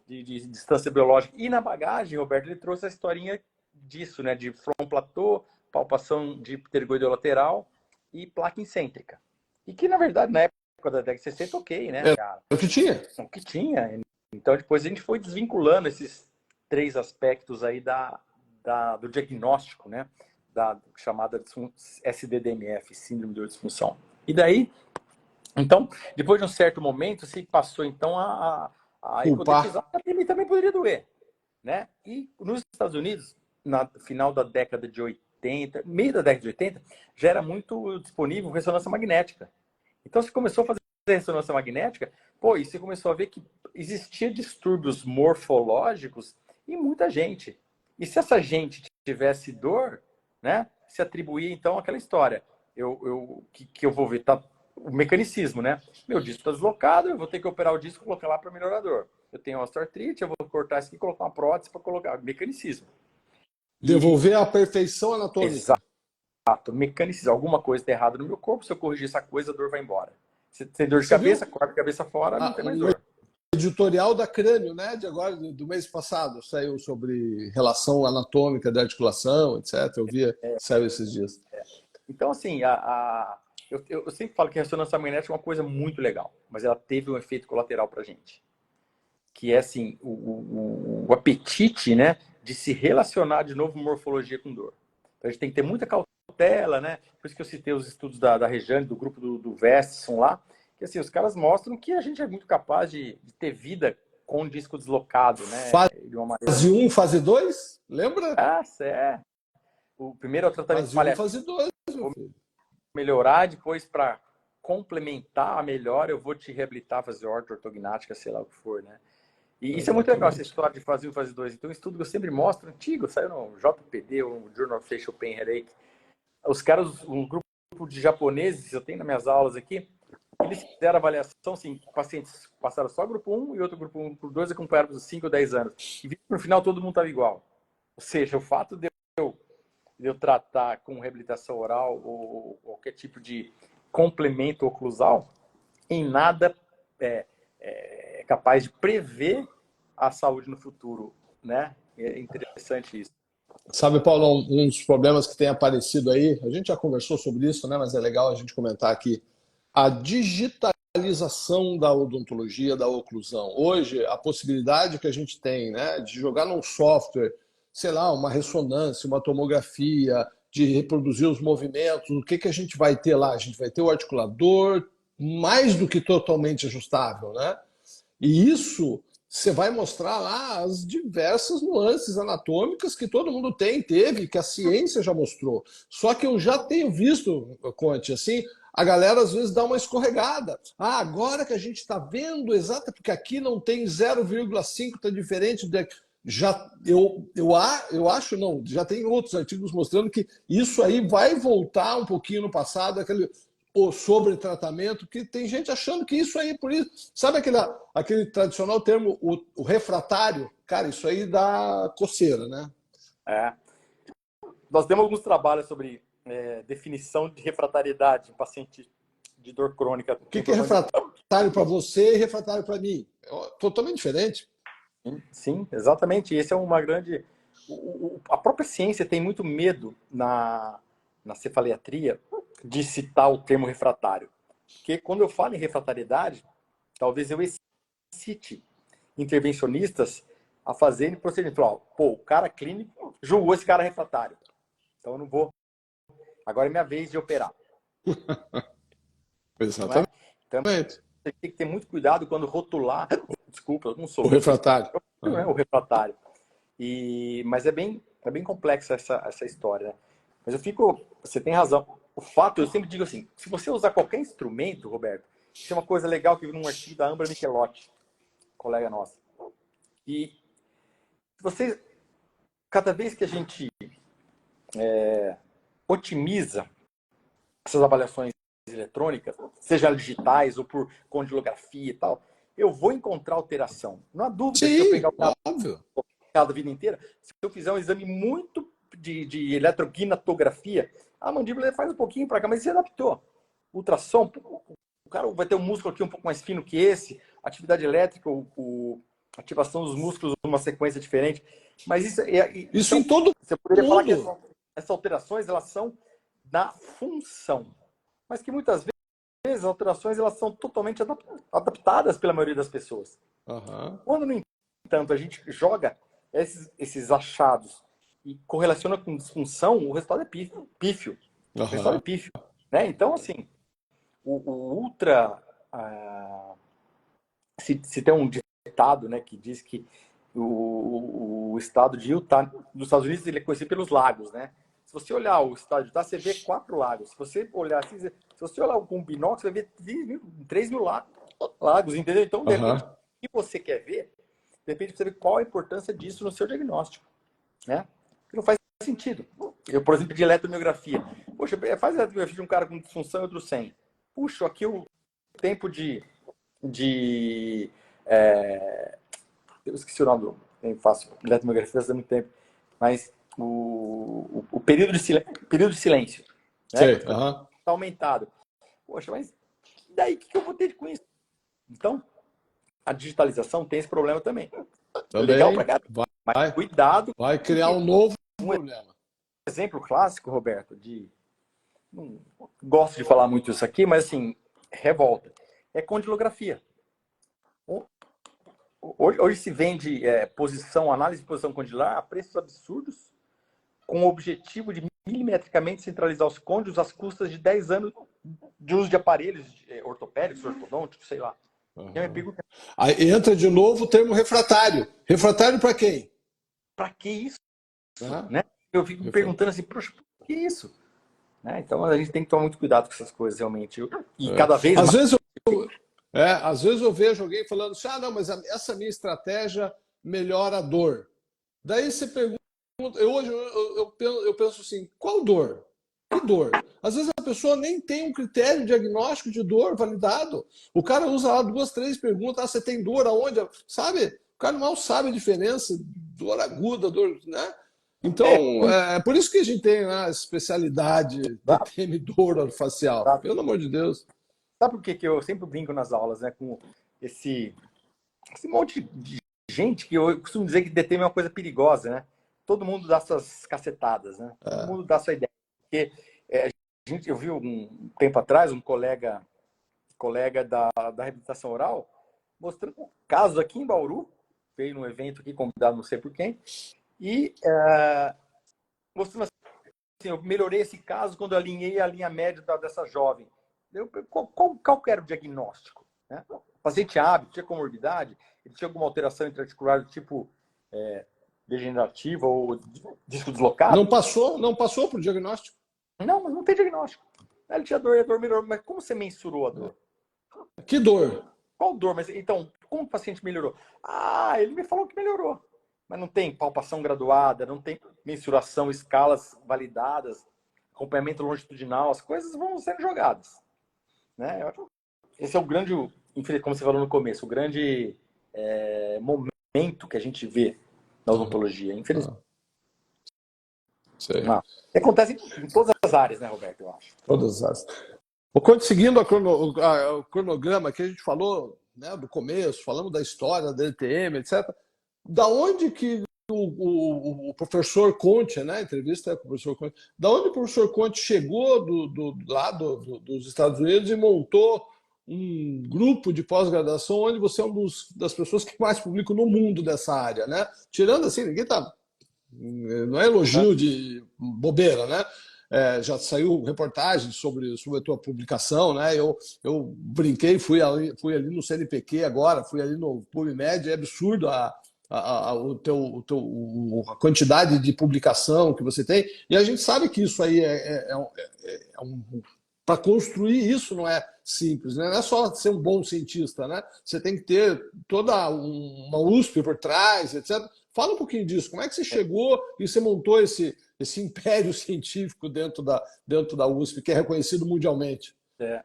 distância biológica. E na bagagem, Roberto, ele trouxe a historinha disso, né? De front plateau, palpação de ptergoideo lateral e placa incêntrica. E que, na verdade, na época da década de 60, ok, né, cara? É o que tinha. O que tinha. Então, depois a gente foi desvinculando esses três aspectos aí do diagnóstico, né? Da chamada SDDMF, Síndrome de Disfunção. E daí, então, depois de um certo momento, se passou então a Culpar. hipotetizar que ele também poderia doer, né? E nos Estados Unidos, no final da década de 80, meio da década de 80, já era muito disponível ressonância magnética. Então, se começou a fazer ressonância magnética, pô, e você começou a ver que existia distúrbios morfológicos em muita gente. E se essa gente tivesse dor, né, se atribuía então aquela história. Que eu vou ver, tá, o mecanicismo, né? Meu disco está deslocado, eu vou ter que operar o disco e colocar lá para melhorar a dor. Eu tenho osteoartrite, eu vou cortar isso aqui e colocar uma prótese para colocar. Mecanicismo. E, Devolver a perfeição anatômica. exato, mecanicismo. Alguma coisa está errada no meu corpo, se eu corrigir essa coisa, a dor vai embora. Se tem dor de Você cabeça, viu corta a cabeça fora, não tem mais o dor. editorial da Crânio, né? De agora, do mês passado, saiu sobre relação anatômica da articulação, etc. Eu vi, saiu esses dias. Então, assim, eu sempre falo que a ressonância magnética é uma coisa muito legal, mas ela teve um efeito colateral para a gente, que é assim, o apetite, né, de se relacionar de novo morfologia com dor. Então a gente tem que ter muita cautela, né? Por isso que eu citei os estudos da Rejane, do grupo do Vestson lá, que assim, os caras mostram que a gente é muito capaz de ter vida com disco deslocado, né? De uma maneira. Fase 1, fase 2, lembra? Ah, é. O primeiro é o tratamento Fase 1, paliativo, fase 2, meu filho. melhorar, depois para complementar a melhora, eu vou te reabilitar, fazer ortognática, sei lá o que for, né? E isso é muito legal, essa Exatamente. história de fase 1 e fase 2. Então, um estudo que eu sempre mostro, antigo, saiu no JPD, o Journal of Facial Pain Headache. Os caras, um grupo de japoneses, eu tenho nas minhas aulas aqui, eles fizeram avaliação, assim, pacientes passaram só grupo 1 e outro grupo 1, grupo 2, acompanharam por 5 ou 10 anos. E viram que no final todo mundo estava igual. Ou seja, o fato de eu tratar com reabilitação oral ou qualquer tipo de complemento oclusal, em nada é capaz de prever a saúde no futuro, né? É interessante isso. Sabe, Paulo, um dos problemas que tem aparecido aí, a gente já conversou sobre isso, né? Mas é legal a gente comentar aqui. A digitalização da odontologia, da oclusão. Hoje, a possibilidade que a gente tem, né, de jogar num software, sei lá, uma ressonância, uma tomografia, de reproduzir os movimentos, o que a gente vai ter lá? A gente vai ter o articulador mais do que totalmente ajustável, né? E isso você vai mostrar lá as diversas nuances anatômicas que todo mundo teve, que a ciência já mostrou. Só que eu já tenho visto, Conte, assim, a galera às vezes dá uma escorregada. Ah, agora que a gente está vendo exato, porque aqui não tem 0,5, está diferente. Já eu acho, não, já tem outros artigos mostrando que isso aí vai voltar um pouquinho no passado, aquele o sobretratamento, que tem gente achando que isso aí, por isso. Sabe aquele tradicional termo, o refratário? Cara, isso aí dá coceira, né? É. Nós temos alguns trabalhos sobre definição de refratariedade em paciente de dor crônica. O que é refratário para você e refratário para mim? É totalmente diferente. Sim, exatamente. Esse é uma grande. A própria ciência tem muito medo na cefaleatria de citar o termo refratário. Porque quando eu falo em refratariedade, talvez eu excite intervencionistas a fazerem procedimento. Pô, o cara clínico julgou esse cara refratário. Então eu não vou. Agora é minha vez de operar. Não é? Exatamente. Então você tem que ter muito cuidado quando rotular. Desculpa, eu não sou. O refratário. Não é o refratário. Mas é bem complexa essa história, né? Mas você tem razão. O fato, eu sempre digo assim, se você usar qualquer instrumento, Roberto, isso é uma coisa legal que eu vi num artigo da Ambra Michelotti, colega nossa. E se você, cada vez que a gente otimiza essas avaliações eletrônicas, seja digitais ou por condilografia e tal, eu vou encontrar alteração. Não há dúvida, se eu pegar Sim, o caso óbvio. da vida inteira, se eu fizer um exame muito de eletroguinatografia, a mandíbula faz um pouquinho para cá, mas se adaptou. Ultrassom, o cara vai ter um músculo aqui um pouco mais fino que esse, atividade elétrica, ativação dos músculos numa sequência diferente. Mas Isso em todo você poderia falar que mundo. essas alterações elas são da função, mas que muitas vezes as alterações elas são totalmente adaptadas pela maioria das pessoas. Uhum. Quando, no entanto, a gente joga esses achados e correlaciona com disfunção, o resultado é pífio. O resultado é Uhum. pífio. Né? Então, assim, o ultra... se tem um ditado, né, que diz que o estado de Utah, nos Estados Unidos, ele é conhecido pelos lagos, né? Se você olhar o estado de Utah, você vê 4 lagos. Se você olhar assim, se você olhar com um binóculo, você vai ver 3 mil lagos, entendeu? Então, depende do Uhum. que você quer ver, depende de você ver qual a importância disso no seu diagnóstico, né? Não faz sentido. Eu, por exemplo, de eletromiografia. Poxa, faz eletromiografia de um cara com disfunção e outro sem. Puxa, aqui o tempo de eu esqueci o nome eu faço eletromiografia há muito tempo, mas o período de silêncio, né? Sei. Está Uhum. aumentado. Poxa, mas daí o que eu vou ter com isso? Então, a digitalização tem esse problema também. Legal pra Também caramba, mas vai, cuidado, vai criar porque um novo um problema. exemplo clássico, Roberto, não gosto de falar muito isso aqui, mas assim, revolta, é condilografia. Hoje se vende análise de posição condilar a preços absurdos, com o objetivo de milimetricamente centralizar os côndilos às custas de 10 anos de uso de aparelhos ortopédicos, ortodônticos, sei lá. Eu me Uhum. pergunto, Aí entra de novo o termo refratário. Refratário para quem? para que isso? Né? Né? Eu fico me perguntando assim, poxa, por que isso? Né? Então a gente tem que tomar muito cuidado com essas coisas, realmente. E É. cada vez Às mais. vezes às vezes eu vejo alguém falando assim, não, mas essa minha estratégia melhora a dor. Daí você pergunta, hoje eu penso assim, qual dor? Que dor? Às vezes a pessoa nem tem um critério diagnóstico de dor validado. O cara usa lá 2, 3 perguntas, você tem dor aonde? Sabe? O cara mal sabe a diferença, dor aguda, dor, né? É, Então, é por isso que a gente tem a especialidade TTM dor orofacial. Pelo amor de Deus. sabe por que eu sempre brinco nas aulas, né? Com esse monte de gente que eu costumo dizer que DTM é uma coisa perigosa, né? Todo mundo dá suas cacetadas, né? Todo mundo dá sua ideia. Porque eu vi um tempo atrás um colega da reabilitação oral mostrando um caso aqui em Bauru, veio num evento aqui, convidado não sei por quem, e mostrando assim, eu melhorei esse caso quando eu alinhei a linha média dessa jovem. Qual era o diagnóstico? Né? O paciente hábito, tinha comorbidade, ele tinha alguma alteração intraarticular do tipo degenerativa ou disco deslocado? Não passou por diagnóstico. Não, mas não tem diagnóstico. Ele tinha dor e a dor melhorou. Mas como você mensurou a dor? Que dor? Qual dor? Mas então, como o paciente melhorou? Ah, ele me falou que melhorou. Mas não tem palpação graduada, não tem mensuração, escalas validadas, acompanhamento longitudinal, as coisas vão sendo jogadas. Né? Esse é o grande, como você falou no começo, o grande momento que a gente vê na odontologia, infelizmente. Sei. Não. Acontece em todas as áreas, né, Roberto, eu acho. Todas as. Seguindo o cronograma que a gente falou, né, do começo, falamos da história da LTM, etc. Da onde que o professor Conte, né, entrevista com o professor Conte, da onde o professor Conte chegou dos Estados Unidos e montou um grupo de pós-graduação onde você é das pessoas que mais publicam no mundo dessa área, né? Tirando assim, ninguém tá, não é elogio de bobeira, né? Já saiu reportagem sobre a tua publicação, né? Eu brinquei, fui ali no CNPq agora, fui ali no PubMed, é absurdo a quantidade de publicação que você tem, e a gente sabe que isso aí para construir isso não é simples, né? Não é só ser um bom cientista, né? Você tem que ter toda uma USP por trás, etc. Fala um pouquinho disso. Como é que você chegou e você montou esse império científico dentro da USP, que é reconhecido mundialmente? É.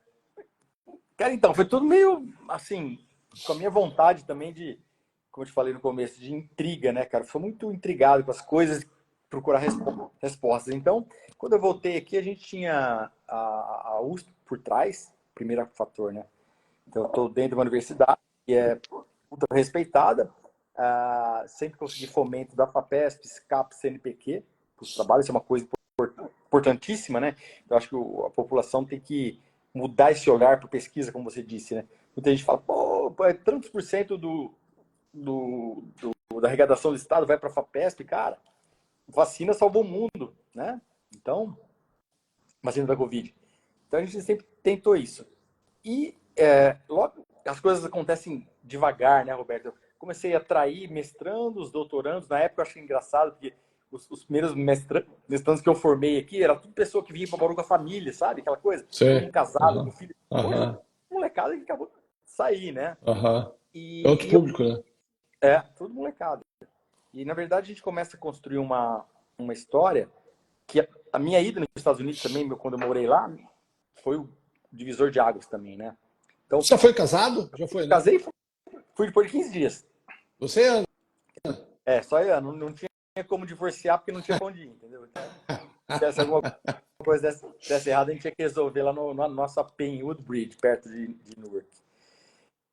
Cara, então, foi tudo meio assim, com a minha vontade também de, como eu te falei no começo, de intriga, né, cara? Eu sou muito intrigado com as coisas, procurar respostas. Então, quando eu voltei aqui, a gente tinha a USP por trás, primeiro fator, né? Então, eu estou dentro de uma universidade que é ultra respeitada, sempre consegui fomento da FAPESP, SCAP, CNPq, para os trabalhos, isso é uma coisa importantíssima, né? Eu acho que a população tem que mudar esse olhar para pesquisa, como você disse, né? Muita gente fala, pô, é tantos por cento da arrecadação do Estado vai para a FAPESP, cara, vacina salvou o mundo, né? Então, vacina da Covid. Então a gente sempre tentou isso. E logo as coisas acontecem devagar, né, Roberto? Eu comecei a atrair mestrandos, doutorandos. Na época eu achei engraçado, porque os primeiros mestrandos que eu formei aqui era tudo pessoa que vinha para Bauru com a família, sabe? Aquela coisa. Todo Sim. mundo casado, com Aham. filho. Hoje, Aham. molecada que acabou de sair, né? Aham. É E, outro e eu, público, né? tudo molecada. E na verdade a gente começa a construir uma história que a minha ida nos Estados Unidos também, quando eu morei lá, foi o divisor de águas também, né? Então, Já foi casado? Já foi, né? casei e fui depois de 15 dias. Você é. Só eu, não tinha como divorciar porque não tinha pra onde ir, entendeu? Então, se tivesse alguma coisa dessa errada, a gente tinha que resolver lá no nosso AP em Woodbridge, perto de Newark.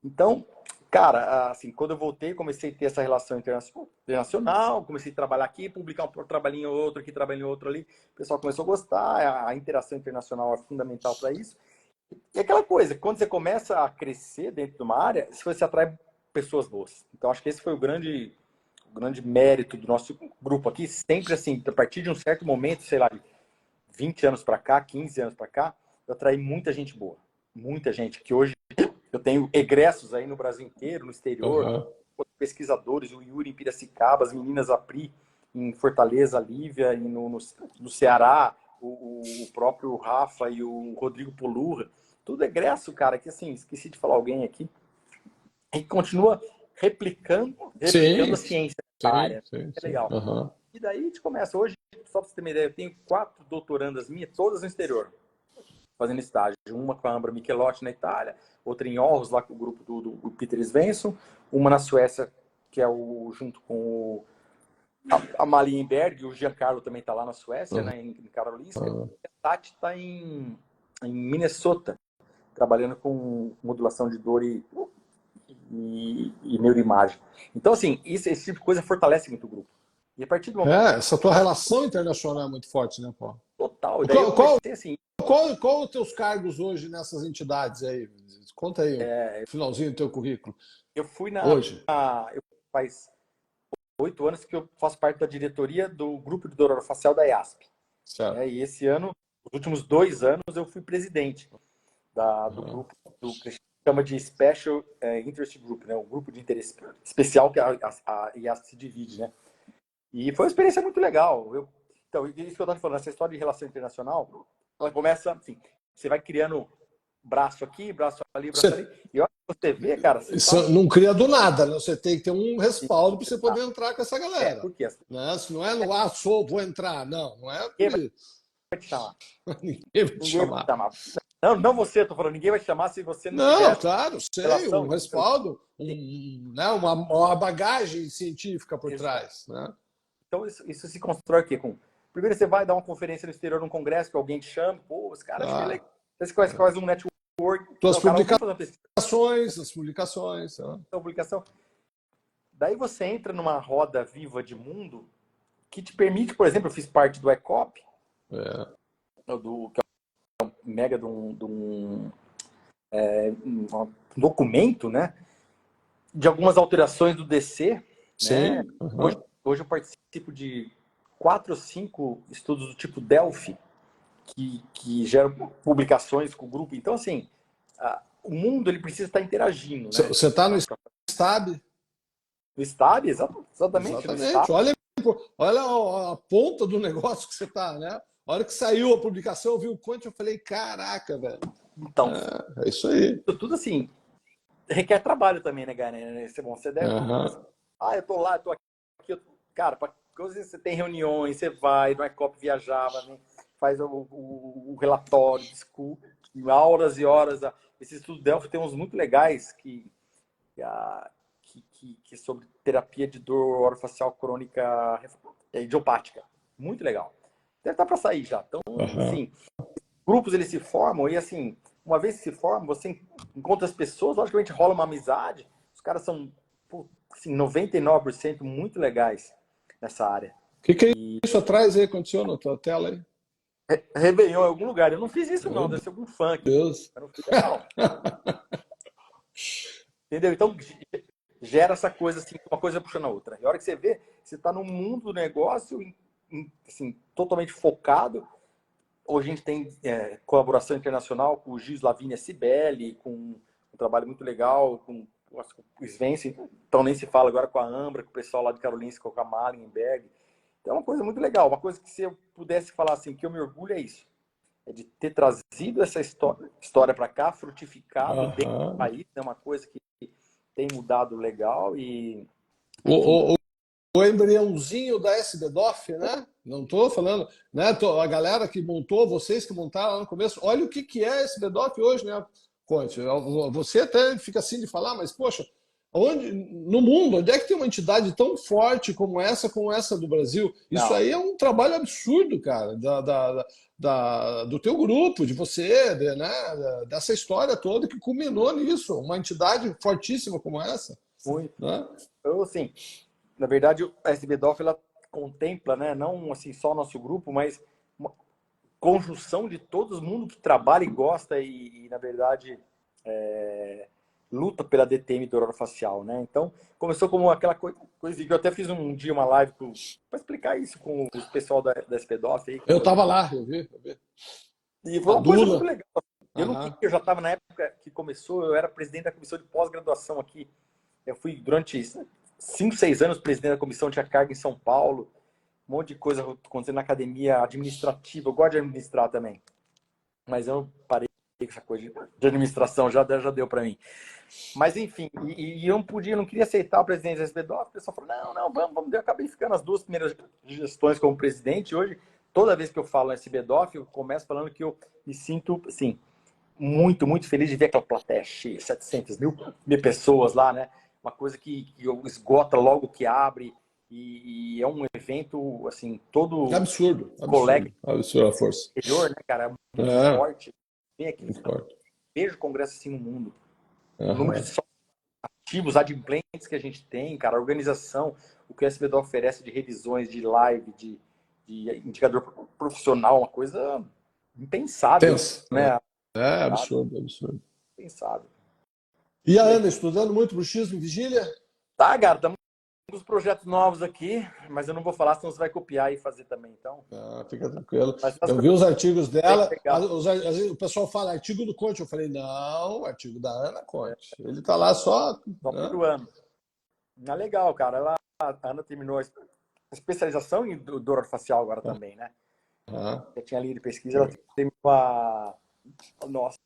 Então, cara, assim, quando eu voltei, comecei a ter essa relação internacional, comecei a trabalhar aqui, publicar um trabalhinho outro aqui, trabalhinho outro ali. O pessoal começou a gostar, a interação internacional é fundamental para isso. E aquela coisa, quando você começa a crescer dentro de uma área, você atrai pessoas boas. Então, acho que esse foi o grande mérito do nosso grupo aqui. Sempre assim, a partir de um certo momento, sei lá, de 20 anos para cá, 15 anos para cá, eu atraí muita gente boa. Muita gente, que hoje eu tenho egressos aí no Brasil inteiro, no exterior, Aham. pesquisadores, o Yuri em Piracicaba, as meninas Apri em Fortaleza, a Lívia, e no Ceará, o próprio Rafa e o Rodrigo Polurra. Tudo egresso, cara, que assim, esqueci de falar alguém aqui, e continua replicando a Sim, ciência da sim, área. sim, É sim. legal. Aham. E daí a gente começa. Hoje, só para você ter uma ideia, eu tenho 4 doutorandas minhas, todas no exterior, fazendo estágio. Uma com a Ambra Michelotti na Itália, outra em Aarhus, lá com o grupo do Peter Svensson, uma na Suécia, que é junto com a Marienberg, o Giancarlo também está lá na Suécia, né, em Karolinska, Aham. e a Tati está em Minnesota, trabalhando com modulação de dor e neuroimagem. Então, assim, esse tipo de coisa fortalece muito o grupo. E a partir do momento Essa tua relação internacional é muito forte, né, pô? total, daí eu Qual, qual, comecei assim, qual os teus cargos hoje nessas entidades aí? Conta aí, o finalzinho do teu currículo. eu fui Hoje. faz 8 anos que eu faço parte da diretoria do grupo de dor orofacial da IASP. Certo. Né? E esse ano, os últimos 2 anos, eu fui presidente do Aham. grupo que a gente chama de Special Interest Group, né? O grupo de interesse especial que a IASP se divide, né? E foi uma experiência muito legal. Então, isso que eu estava falando, essa história de relação internacional, ela começa assim, você vai criando braço aqui, braço ali, braço ali, Você, e olha que você vê, cara, você tá isso não cria do nada, né? Você tem que ter um respaldo para você poder exato. entrar com essa galera. Porque Né? Se não é no vou entrar. Não, não é por ninguém vai isso. te chamar. Ninguém vai te Ninguém vai te chamar. chamar. Não, não você, tô falando, ninguém vai te chamar se você não Não, tiver claro, sei, relação. um Então, respaldo, né, uma bagagem científica por exato. trás. Né? Então isso se constrói aqui com. Primeiro você vai dar uma conferência no exterior, num congresso, que alguém te chama, pô, esse cara achei legal. Tá. Você faz um network, Tuas não, cara, vamos fazer uma pesquisa, publicações, as publicações. Né? uma publicação. Daí você entra numa roda viva de mundo que te permite, por exemplo, eu fiz parte do ECOP, É. que é um mega um documento, né, de algumas alterações do DC, né? Sim. Hoje eu participo de 4 ou 5 estudos do tipo Delphi, que geram publicações com o grupo. Então, assim, o mundo ele precisa estar interagindo, né? Você está no STAB? No estádio, exatamente no Exatamente. estádio. Olha a ponta do negócio que você tá, né? A hora que saiu a publicação, eu vi o Conte, eu falei, caraca, velho. Então, É isso aí. tudo assim, requer trabalho também, né, cara? Bom, você deve. Aham. Eu tô lá, eu tô aqui. Cara, você tem reuniões, você vai, no ECOP viajava, né? Faz o relatório, discute, horas e horas. Esse estudo Delphi tem uns muito legais que sobre terapia de dor orofacial crônica idiopática. Muito legal. Deve estar para sair já. Então, Aham. assim, grupos eles se formam e assim, uma vez que se formam, você encontra as pessoas, logicamente rola uma amizade. Os caras são assim, 99% muito legais nessa área. O que é isso atrás aí, aconteceu na tua tela aí? Réveillon em algum lugar. Eu não fiz isso não, Meu deve ser algum funk. Deus. Eu não fiz não. Entendeu? Então gera essa coisa assim, uma coisa puxando a outra. E a hora que você vê, você está no mundo do negócio assim, totalmente focado. Hoje a gente tem colaboração internacional com o Gis Lavínia Cibele, com um trabalho muito legal, com o Svensson, então nem se fala agora com a Ambra, com o pessoal lá de Karolinska, com a Malenberg. Então é uma coisa muito legal, uma coisa que se eu pudesse falar assim, que eu me orgulho é isso, é de ter trazido essa história para cá, frutificado dentro do Aham. país, é uma coisa que tem mudado legal e, enfim, O, o, o embriãozinho da SBDOF, né? Não estou falando, né? A galera que montou, vocês que montaram lá no começo, olha o que é a SBDOF hoje, né, Conte? Você até fica assim de falar, mas, poxa, no mundo, onde é que tem uma entidade tão forte como essa do Brasil? Isso não, aí é um trabalho absurdo, cara, do teu grupo, de você, né? Dessa história toda que culminou nisso, uma entidade fortíssima como essa, muito. né? Então, assim, na verdade, a SBDOF, ela contempla, né, não assim, só o nosso grupo, mas uma conjunção de todo mundo que trabalha e gosta na verdade, luta pela DTM do orofacial, né? Então, começou como aquela coisa que eu até fiz um dia uma live para explicar isso com o pessoal da SBDOF aí, Eu estava lá, eu vi. e foi A uma coisa muito Dula. legal. Eu não queria, Aham. eu já estava na época que começou, eu era presidente da comissão de pós-graduação aqui. Eu fui durante 5, 6 anos presidente da comissão, tinha carga em São Paulo, um monte de coisa acontecendo na academia administrativa. Eu gosto de administrar também, mas eu parei com essa coisa de administração, já deu para mim. Mas enfim, eu não queria aceitar o presidente da SBDOF. O pessoal falou: não, vamos. Eu acabei ficando as 2 primeiras gestões como presidente. Hoje, toda vez que eu falo SBDOF, eu começo falando que eu me sinto, assim, muito, muito feliz de ver aquela plateia cheia, 700 mil pessoas lá, né? Uma coisa que esgota logo que abre. E é um evento, assim, todo Absurdo, colega absurdo. Absurdo a força. interior, né, cara? Muito É, forte. Vem aqui, muito forte. vejo congresso assim no mundo. O número de Aham. ativos, adimplentes que a gente tem, cara, a organização, o que o SBD oferece de revisões, de live, de indicador profissional, uma coisa impensável, Tenso. né? É absurdo, absurdo. Impensável. E a E aí, Ana, estudando muito bruxismo e vigília? tá, cara, estamos com os projetos novos aqui, mas eu não vou falar, senão você vai copiar e fazer também, então. Ah, fica tranquilo. Mas as Eu coisas vi os artigos bem dela, legais, às vezes o pessoal fala artigo do Conte, eu falei, não, artigo da Ana Conte. Ele está lá só. só Né? por ano. É legal, cara. A Ana terminou a especialização em dor facial agora também, né? Ah, Já tinha lido pesquisa, ela terminou a nossa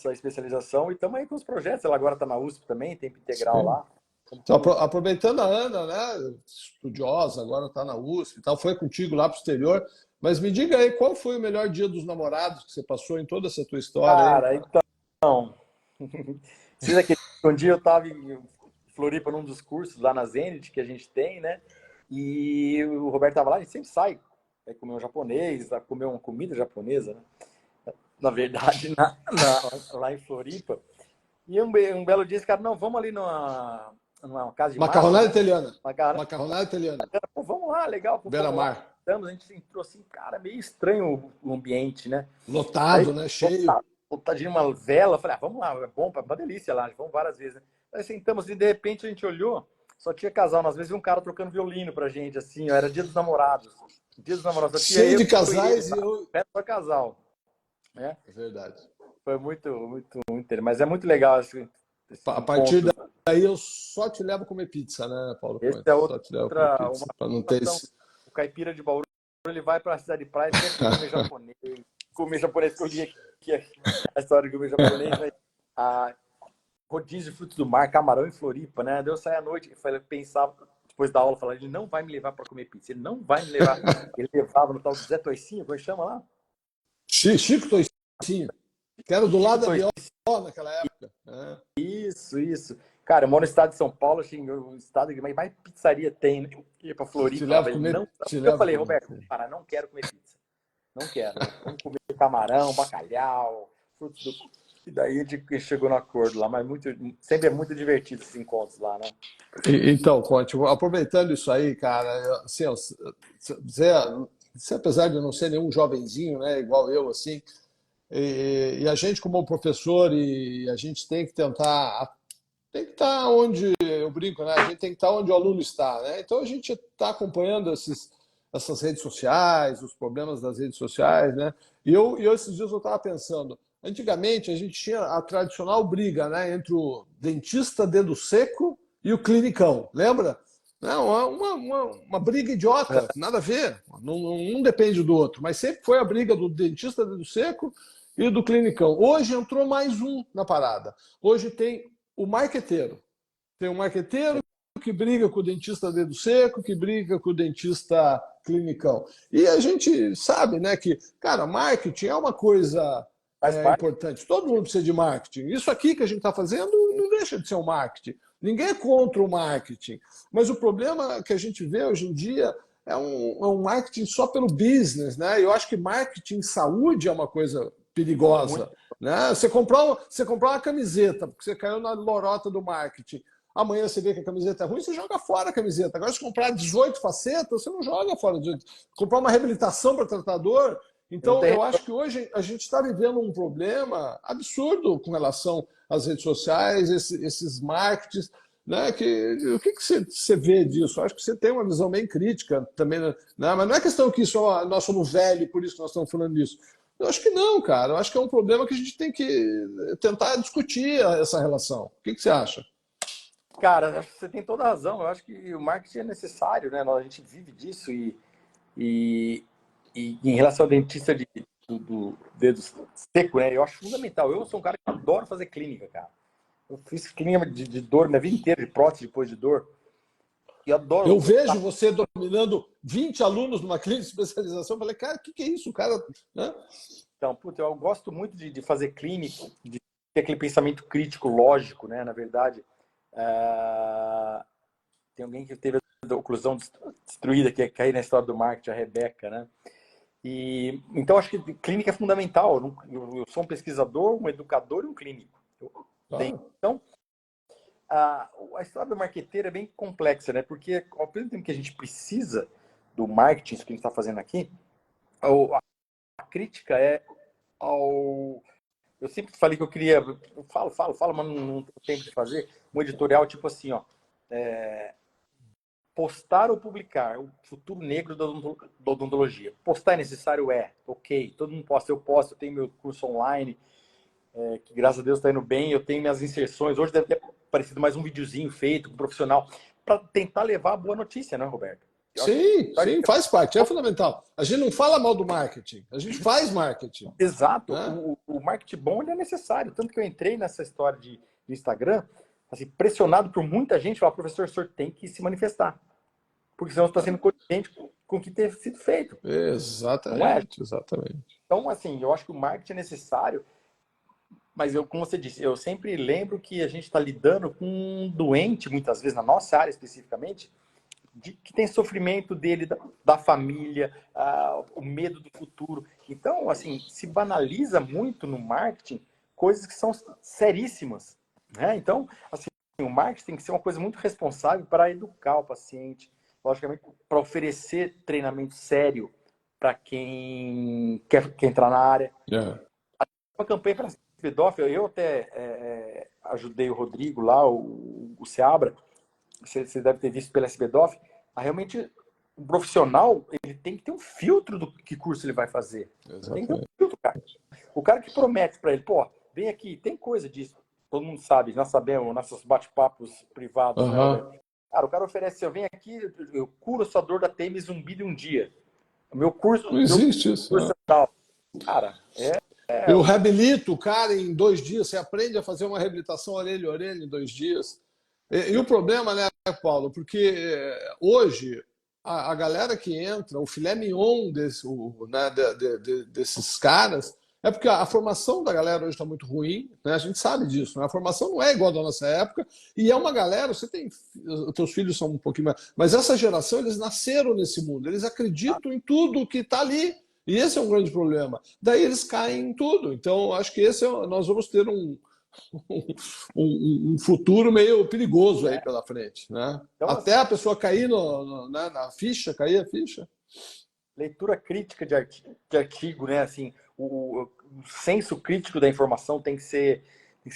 especialização e estamos aí com os projetos. Ela agora está na USP também, tempo integral sim. lá. Então, aproveitando a Ana, né, estudiosa, agora está na USP e tal, foi contigo lá para o exterior. Mas me diga aí, qual foi o melhor dia dos namorados que você passou em toda essa tua história aí? Cara, então, precisa que um dia eu estava em Floripa num dos cursos lá na Zenit que a gente tem, né? E o Roberto estava lá, a gente sempre sai, vai comer um japonês, vai comer uma comida japonesa, né? Na verdade, lá em Floripa. E um belo dia, esse cara, não, vamos ali numa casa de massa, Macarronada né? italiana. Uma cara, Macarronada italiana. pô, vamos lá, legal, pô, fomos lá. Beira-mar. A gente entrou assim, cara, meio estranho o ambiente, né? Aí, Lotado, né? Cheio. botadinho uma vela, falei, vamos lá, é bom, uma delícia lá, vamos várias vezes, né? Aí sentamos e de repente a gente olhou, só tinha casal, às vezes um cara trocando violino pra gente, assim, ó, era dia dos namorados. Dia dos namorados, só tinha Cheio eu de e ele, casais e tá? eu. Era só casal, né? É verdade. Foi muito, muito, muito, mas é muito legal esse A partir encontro. aí eu só te levo a comer pizza, né, Paulo Esse Conte? é Só te levo a comer outra, uma pizza, para não ter situação. esse... O caipira de Bauru, ele vai para a cidade de praia sempre comer japonês. Comer japonês, que eu li aqui a história de comer japonês, mas a rodízio de frutos do mar, camarão em Floripa, né? Daí eu saí à noite e pensava, depois da aula, falava, ele não vai me levar para comer pizza, ele não vai me levar. Ele levava no tal do Zé Toicinho, como é que chama lá? Chico Toicinho, que era do Chico lado da Toicinho. BO naquela época. Né? Isso. Cara, eu moro no estado de São Paulo, assim, o estado que mais pizzaria tem, né? Eu ia pra Te Floripa, lá, levo a mas comer, não. te Eu levo a falei, comer. Roberto, para, não quero comer pizza. Não quero. Vamos comer camarão, bacalhau, frutos do. E daí a gente chegou no acordo lá, mas sempre é muito divertido esses encontros lá, né? Então, Conte, aproveitando isso aí, cara, assim, você, você, apesar de não ser nenhum jovenzinho, né, igual eu, assim, e a gente como professor, e a gente tem que estar onde, eu brinco, né, a gente tem que estar onde o aluno está, né, então a gente está acompanhando essas redes sociais, os problemas das redes sociais, né, e esses dias eu estava pensando, antigamente a gente tinha a tradicional briga, né, entre o dentista dedo seco e o clinicão, lembra? Não, uma briga idiota, nada a ver, um depende do outro, mas sempre foi a briga do dentista dedo seco e do clinicão. Hoje entrou mais um na parada. Hoje tem o marqueteiro. Tem o marqueteiro que briga com o dentista dedo seco, que briga com o dentista clinicão. E a gente sabe, né, que, cara, marketing é uma coisa Faz parte. importante. Todo mundo precisa de marketing. Isso aqui que a gente está fazendo não deixa de ser um marketing. Ninguém é contra o marketing. Mas o problema que a gente vê hoje em dia é um marketing só pelo business, né? Eu acho que marketing em saúde é uma coisa Muito. perigosa, né? Você comprar uma camiseta, porque você caiu na lorota do marketing. Amanhã você vê que a camiseta é ruim, você joga fora a camiseta. Agora, se comprar 18 facetas, você não joga fora 18. Comprar uma reabilitação para tratador. Não Então, tem. eu acho que hoje a gente está vivendo um problema absurdo com relação às redes sociais, esses marketings. Né? O que você vê disso? Eu acho que você tem uma visão bem crítica também, né? Mas não é questão que nós somos velhos, por isso que nós estamos falando disso. Eu acho que não, cara. Eu acho que é um problema que a gente tem que tentar discutir essa relação. O que você acha? Cara, acho que você tem toda a razão. Eu acho que o marketing é necessário, né? A gente vive disso e, e em relação ao dentista do dedo seco, né? Eu acho fundamental. Eu sou um cara que adoro fazer clínica, cara. Eu fiz clínica de dor minha vida inteira, de prótese depois de dor. E Eu adoro. vejo você dominando 20 alunos numa clínica de especialização. Eu falei, cara, o que é isso? O cara, né? Então, puta, eu gosto muito de fazer clínica, de ter aquele pensamento crítico, lógico, né? Na verdade, tem alguém que teve a oclusão destruída, que é cair na história do marketing, a Rebeca, né? Então, acho que clínica é fundamental. Eu sou um pesquisador, um educador e um clínico. Então, a história do marqueteiro é bem complexa, né? Porque ao mesmo tempo que a gente precisa do marketing, isso que a gente está fazendo aqui, a crítica é ao. Eu sempre falei que eu queria. Eu falo, mas não tenho tempo de fazer. Um editorial tipo assim, ó. Postar ou publicar o futuro negro da odontologia. Postar é necessário? É. Ok. Todo mundo posta. Eu posto. Eu tenho meu curso online, que graças a Deus está indo bem. Eu tenho minhas inserções. Hoje deve ter aparecido mais um videozinho feito com um profissional para tentar levar a boa notícia, né, Roberto? Eu acho Sim, que sim, faz parte, é fundamental. A gente não fala mal do marketing, a gente faz marketing. exato. Né? O marketing bom ele é necessário. Tanto que eu entrei nessa história de Instagram, assim, pressionado por muita gente, falar, professor, o senhor tem que se manifestar. Porque senão você está sendo coerente com o que tem sido feito. Não é? Exatamente, exatamente. Então, assim, eu acho que o marketing é necessário, mas eu, como você disse, eu sempre lembro que a gente está lidando com um doente, muitas vezes, na nossa área especificamente, que tem sofrimento dele, da família, o medo do futuro. Então, assim, se banaliza muito no marketing coisas que são seríssimas. Né? Então, assim, o marketing tem que ser uma coisa muito responsável para educar o paciente, logicamente, para oferecer treinamento sério para quem quer entrar na área. Yeah. Uma campanha para pedófilo, eu até ajudei o Rodrigo lá, o Seabra, você deve ter visto pela SBDOF, realmente o profissional ele tem que ter um filtro do que curso ele vai fazer. Tem que ter um Exatamente. filtro, cara. O cara que promete para ele, pô, vem aqui, tem coisa disso. todo mundo sabe, nós sabemos, nossos bate-papos privados, né, Aham. Alberto? Cara, o cara oferece, eu venho aqui, eu curo a sua dor da TEM Zumbi de um dia. Não Meu existe isso, curso né? é tal. Cara, é Eu o. reabilito o cara em 2 dias. Você aprende a fazer uma reabilitação orelha a orelha em 2 dias. E o problema, né, Paulo? Porque hoje a galera que entra, o filé mignon né, desses caras, é porque a formação da galera hoje está muito ruim, né? A gente sabe disso, né? A formação não é igual à da nossa época, e é uma galera, você tem, os teus filhos são um pouquinho mais, mas essa geração, eles nasceram nesse mundo, eles acreditam em tudo que está ali, e esse é um grande problema. Daí eles caem em tudo. Então, acho que nós vamos ter um futuro meio perigoso aí pela frente, né? Então, Até assim, a pessoa cair né, na ficha, cair a ficha. leitura crítica de artigo, né? Assim, o senso crítico da informação tem que ser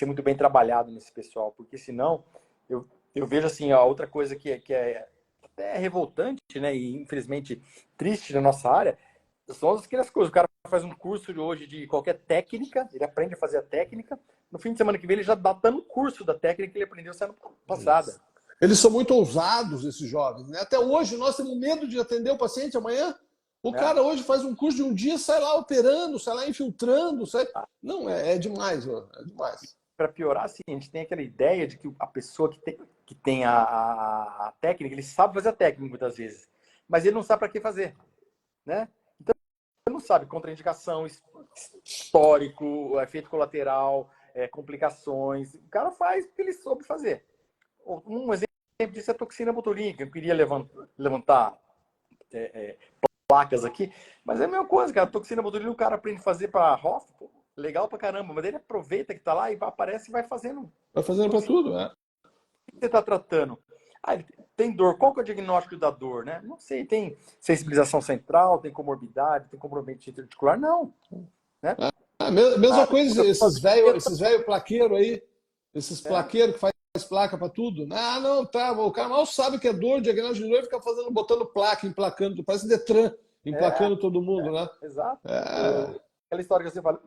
muito bem trabalhado nesse pessoal, porque senão eu vejo assim, a outra coisa que é até revoltante, né? E infelizmente triste na nossa área, são aquelas coisas. O cara faz um curso de hoje de qualquer técnica, ele aprende a fazer a técnica, no fim de semana que vem ele já está no curso da técnica que ele aprendeu semana passada. Eles são muito ousados, esses jovens, né? Até hoje nós temos medo de atender o paciente amanhã. O Né? cara hoje faz um curso de um dia, sai lá operando, sai lá infiltrando, sai... Não, é demais, ó, é demais. Para piorar, assim, a gente tem aquela ideia de que a pessoa que tem a técnica, ele sabe fazer a técnica muitas vezes, mas ele não sabe para que fazer, né? Então, ele não sabe contraindicação, histórico, efeito colateral, complicações. O cara faz o que ele soube fazer. Um exemplo disso é a toxina botulínica. Eu queria levantar placas aqui, mas é a mesma coisa, cara. A toxina botulínica o cara aprende a fazer para ROF, pô, legal pra caramba, mas ele aproveita que tá lá e aparece e vai fazendo. Vai fazendo para tudo, né? O que você está tratando? Ah, ele tem dor. Qual que é o diagnóstico da dor, né? Não sei, tem sensibilização central, tem comorbidade, tem comprometimento articular? Não, né? Mesma Ah, coisa, esses velho plaqueiro aí, esses é, plaqueiros que faz placa para tudo. Ah, não, tá, o cara mal sabe que é dor, diagnóstico de dor, e fica botando placa, emplacando, parece Detran, é, emplacando todo mundo, né? exato. É, Aquela história que você fala,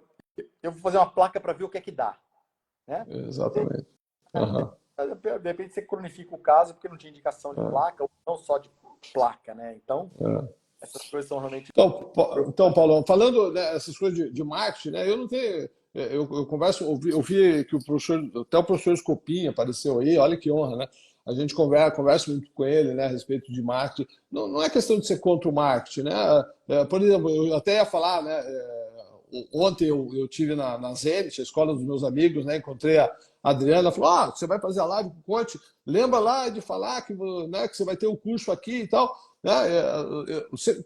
eu vou fazer uma placa para ver o que é que dá, né? exatamente. Aham. De repente você cronifica o caso porque não tinha indicação de placa, ou não só de placa, né? Então, essas coisas são realmente Então, preocupantes. Paulo, falando né, essas coisas de marketing, né, eu não tenho. Eu converso, ouvi que até o professor Scopinha apareceu aí, olha que honra, né? A gente conversa muito com ele né, a respeito de marketing. Não é questão de ser contra o marketing, né? Por exemplo, eu até ia falar, né? Ontem eu tive na Zenit, a escola dos meus amigos, né? Encontrei a Adriana, falou: Ah, você vai fazer a live com o Conte, lembra lá de falar que você vai ter o curso aqui e tal. Né?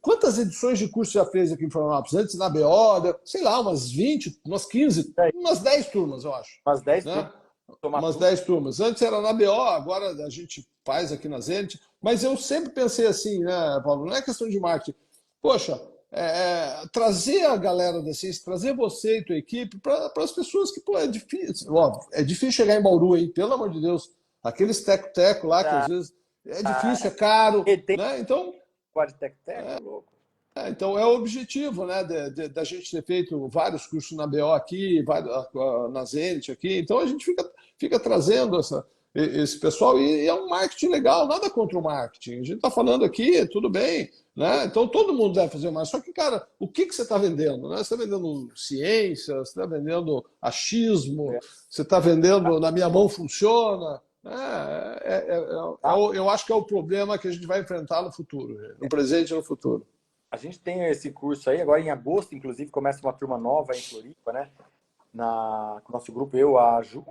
Quantas edições de curso já fez aqui em Florianópolis? Antes na BO, sei lá, umas 20, umas 15, É, umas 10 turmas, eu acho. umas 10 Né? turmas, tomar Umas tudo. 10 turmas. Antes era na BO, agora a gente faz aqui na Zenit. Mas eu sempre pensei assim, né, Paulo? Não é questão de marketing. Poxa, trazer a galera da ciência, trazer você e tua equipe para as pessoas que, pô, é difícil. Ó, é difícil chegar em Bauru aí, pelo amor de Deus. Aqueles teco-teco lá que às Ah, vezes é difícil, é caro, tem né? Então, quase tec-tec, louco. então é o objetivo, né, da gente ter feito vários cursos na BO aqui, na Zenit aqui. Então a gente fica trazendo esse pessoal e é um marketing legal, nada contra o marketing. A gente está falando aqui, tudo bem, né? Então todo mundo deve fazer mais. Só que, cara, o que você está vendendo? Né? Você está vendendo ciência, você está vendendo achismo, você está vendendo na minha mão funciona. Tá? Eu acho que é o problema que a gente vai enfrentar no futuro, no presente e no futuro. A gente tem esse curso aí, agora em agosto, inclusive, começa uma turma nova em Floripa, né? Com o nosso grupo, eu, a Ju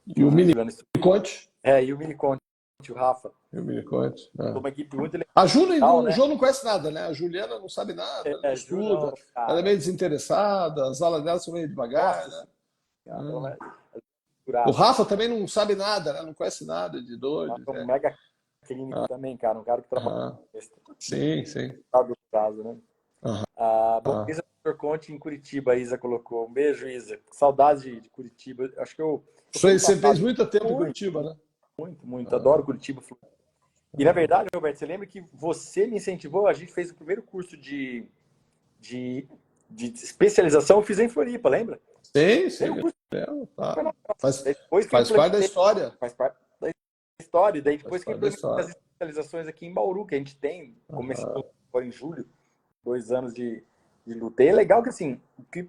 E o mini Juliana, Conte. e o Miniconte, o Rafa. E o mini Conte. Uma equipe muito A Ju, legal, o né? João não conhece nada, né? A Juliana não sabe nada, não Ju não, estuda, ela é cara. meio desinteressada, as aulas dela são meio devagar, Nossa né? senhora, ela vai O curar. Rafa também não sabe nada, né? Não conhece nada de doido. É um mega clínico também, cara. Um cara que trabalha nesse Sim, sim. caso, né? Aham. Bom, Isa Conte em Curitiba, a Isa colocou. Um beijo, Isa. Saudades de Curitiba. Acho que eu fui no Você fez passado. muito tempo em Muito, Curitiba, né? muito, muito. Adoro Curitiba. E na verdade, Roberto, você lembra que você me incentivou? A gente fez o primeiro curso de especialização, eu fiz em Floripa, lembra? Sim, Nem sim. o curso Tá. Depois que eu Faz parte da implementei, história. faz parte da história, e daí Faz depois que eu parte da implementei as história. especializações aqui em Bauru, que a gente tem, Aham. começou agora em julho, 2 anos de luta. E é legal que, assim, o que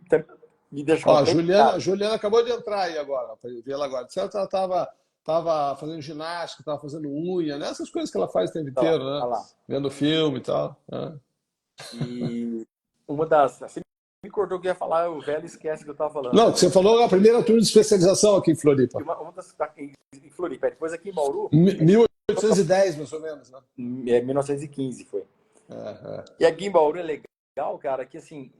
me deixa Ó, a contente, Juliana, a cara, Juliana acabou de entrar aí agora, para ver ela agora. Certo, ela tava fazendo ginástica, tava fazendo unha, né? Essas coisas que ela faz o tempo tá lá, inteiro, tá né? lá. Vendo filme e tal, né? E uma das. Você me cortou que eu ia falar, o velho esquece que eu tava falando, Não, né? que você falou a primeira turma de especialização aqui em E Floripa. uma das. Em Floripa, depois aqui em Bauru, a gente 1810, mais ou menos, né? 1915 foi. É, é. E aqui em Bauru é legal, cara, que assim,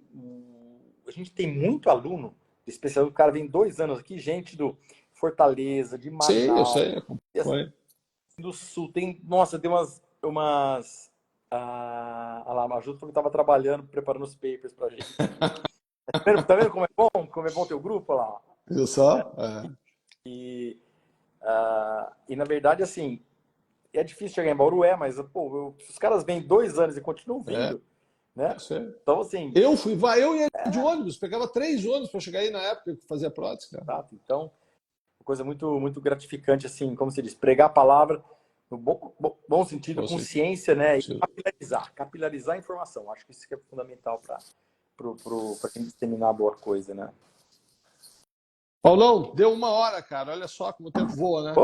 a gente tem muito aluno, especial, o cara vem 2 anos aqui, gente do Fortaleza, de Sim, eu Manaus, sei, e assim, acompanho. do Sul, tem, nossa, tem olha lá, a Majuto falou que estava trabalhando, preparando os papers pra gente aqui. Tá vendo como é bom ter o grupo, olha lá? Viu só? É, E, e na verdade, assim, é difícil chegar em Bauru, mas, pô, os caras vêm 2 anos e continuam é, vindo, né? eu sei. Então, assim, Eu ia de ônibus, pegava 3 ônibus para chegar aí na época que fazia prótese, cara. exato. Então, uma coisa muito, muito gratificante, assim, como se diz, pregar a palavra no bom sentido, Com com ciência, né? E certeza. capilarizar a informação. Acho que isso que é fundamental para quem disseminar boa coisa, né? Paulão, deu 1 hora, cara. Olha só como o tempo voa, né?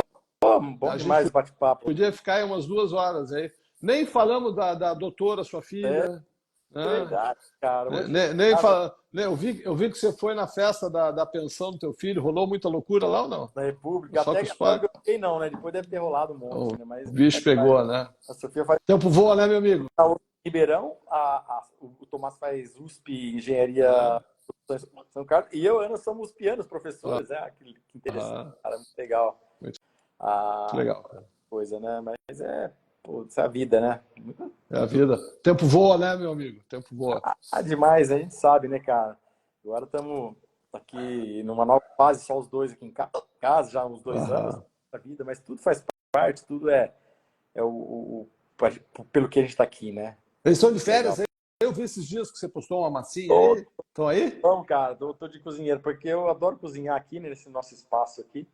Pô, bom A gente demais o bate-papo. podia ficar aí umas 2 horas aí. Nem falamos da doutora, sua É filha, né? verdade, cara. Nem, Hoje nem, nem fala, nem- eu vi que você foi na festa da pensão do teu filho. Rolou muita loucura lá ou não? na República, Só até com os agora pais. eu fiquei não, né? Depois deve ter rolado um O monte, né? Mas bicho pegou, né? a Sofia faz Tempo voa, né, meu amigo? Ribeirão, o Tomás faz USP Engenharia Ah, São Carlos, e eu e a Ana somos pianos ah, professores, né? Que interessante, ah, cara, muito legal muito a legal, cara. coisa, né? Mas pô, isso é a vida, né? É a vida. Tempo voa, né, meu amigo? Tempo voa. Demais, a gente sabe, né, cara? Agora estamos aqui numa nova fase, só os dois aqui em casa, já há uns 2 anos Aham. da vida, mas tudo faz parte, tudo é pelo que a gente está aqui, né? Eles estão de Legal. férias aí? Eu vi esses dias que você postou uma massinha aí. Estão aí? Então, cara, tô de cozinheiro, porque eu adoro cozinhar aqui, né, nesse nosso espaço aqui.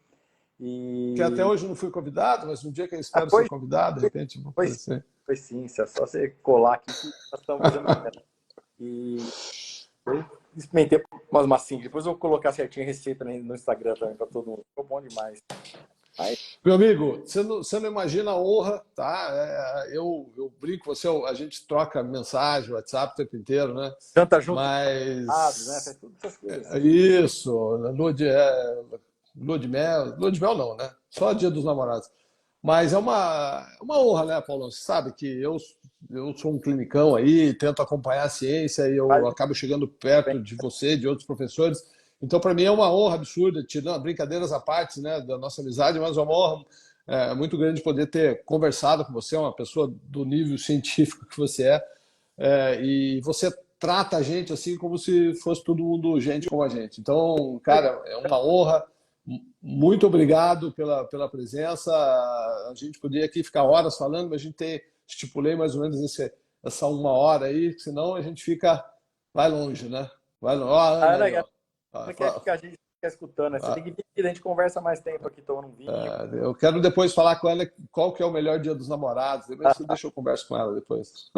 Que até E hoje não fui convidado, mas um dia que eu espero ser foi, convidado, de repente, vou foi, aparecer. foi sim, é só você colar aqui que nós estamos fazendo festa. E eu experimentei umas massinhas, depois eu vou colocar certinho a receita no Instagram também para todo mundo. Ficou bom demais. Aí, Meu amigo, você não imagina a honra, tá? Eu brinco com você, a gente troca mensagem, WhatsApp o tempo inteiro, né? janta junto, né? Mas Faz tudo essas coisas é assim. isso, lua de mel não, né? Só dia dos namorados. Mas é uma honra, né, Paulo? Você sabe que eu sou um clinicão aí, tento acompanhar a ciência e eu Faz acabo chegando bem. perto de você, de outros professores. Então, para mim é uma honra absurda, tirando brincadeiras à parte, né, da nossa amizade, mas é uma honra muito grande poder ter conversado com você, uma pessoa do nível científico que você e você trata a gente assim como se fosse todo mundo gente como a gente. Então, cara, é uma honra. Muito obrigado pela presença. A gente poderia aqui ficar horas falando, mas a gente estipulei mais ou menos essa 1 hora aí, senão a gente vai longe, né? Vai longe. Ó, a A Ana Ana, aí, a ó. Ana quer que a gente fique escutando, né? Você tem que vir, a gente conversa mais tempo aqui tomando um vinho. Eu quero depois falar com ela qual que é o melhor dia dos namorados. Depois você deixa eu converso com ela depois.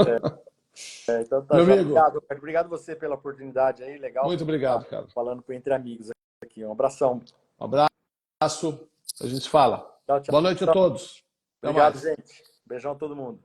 Então tá Meu já. amigo, Obrigado, obrigado você pela oportunidade aí. Legal muito tá obrigado, cara. falando com entre amigos aqui. Um abração. Um abraço. A gente fala. Tchau, Boa noite a tchau. todos. Até Obrigado, mais. gente. Beijão a todo mundo.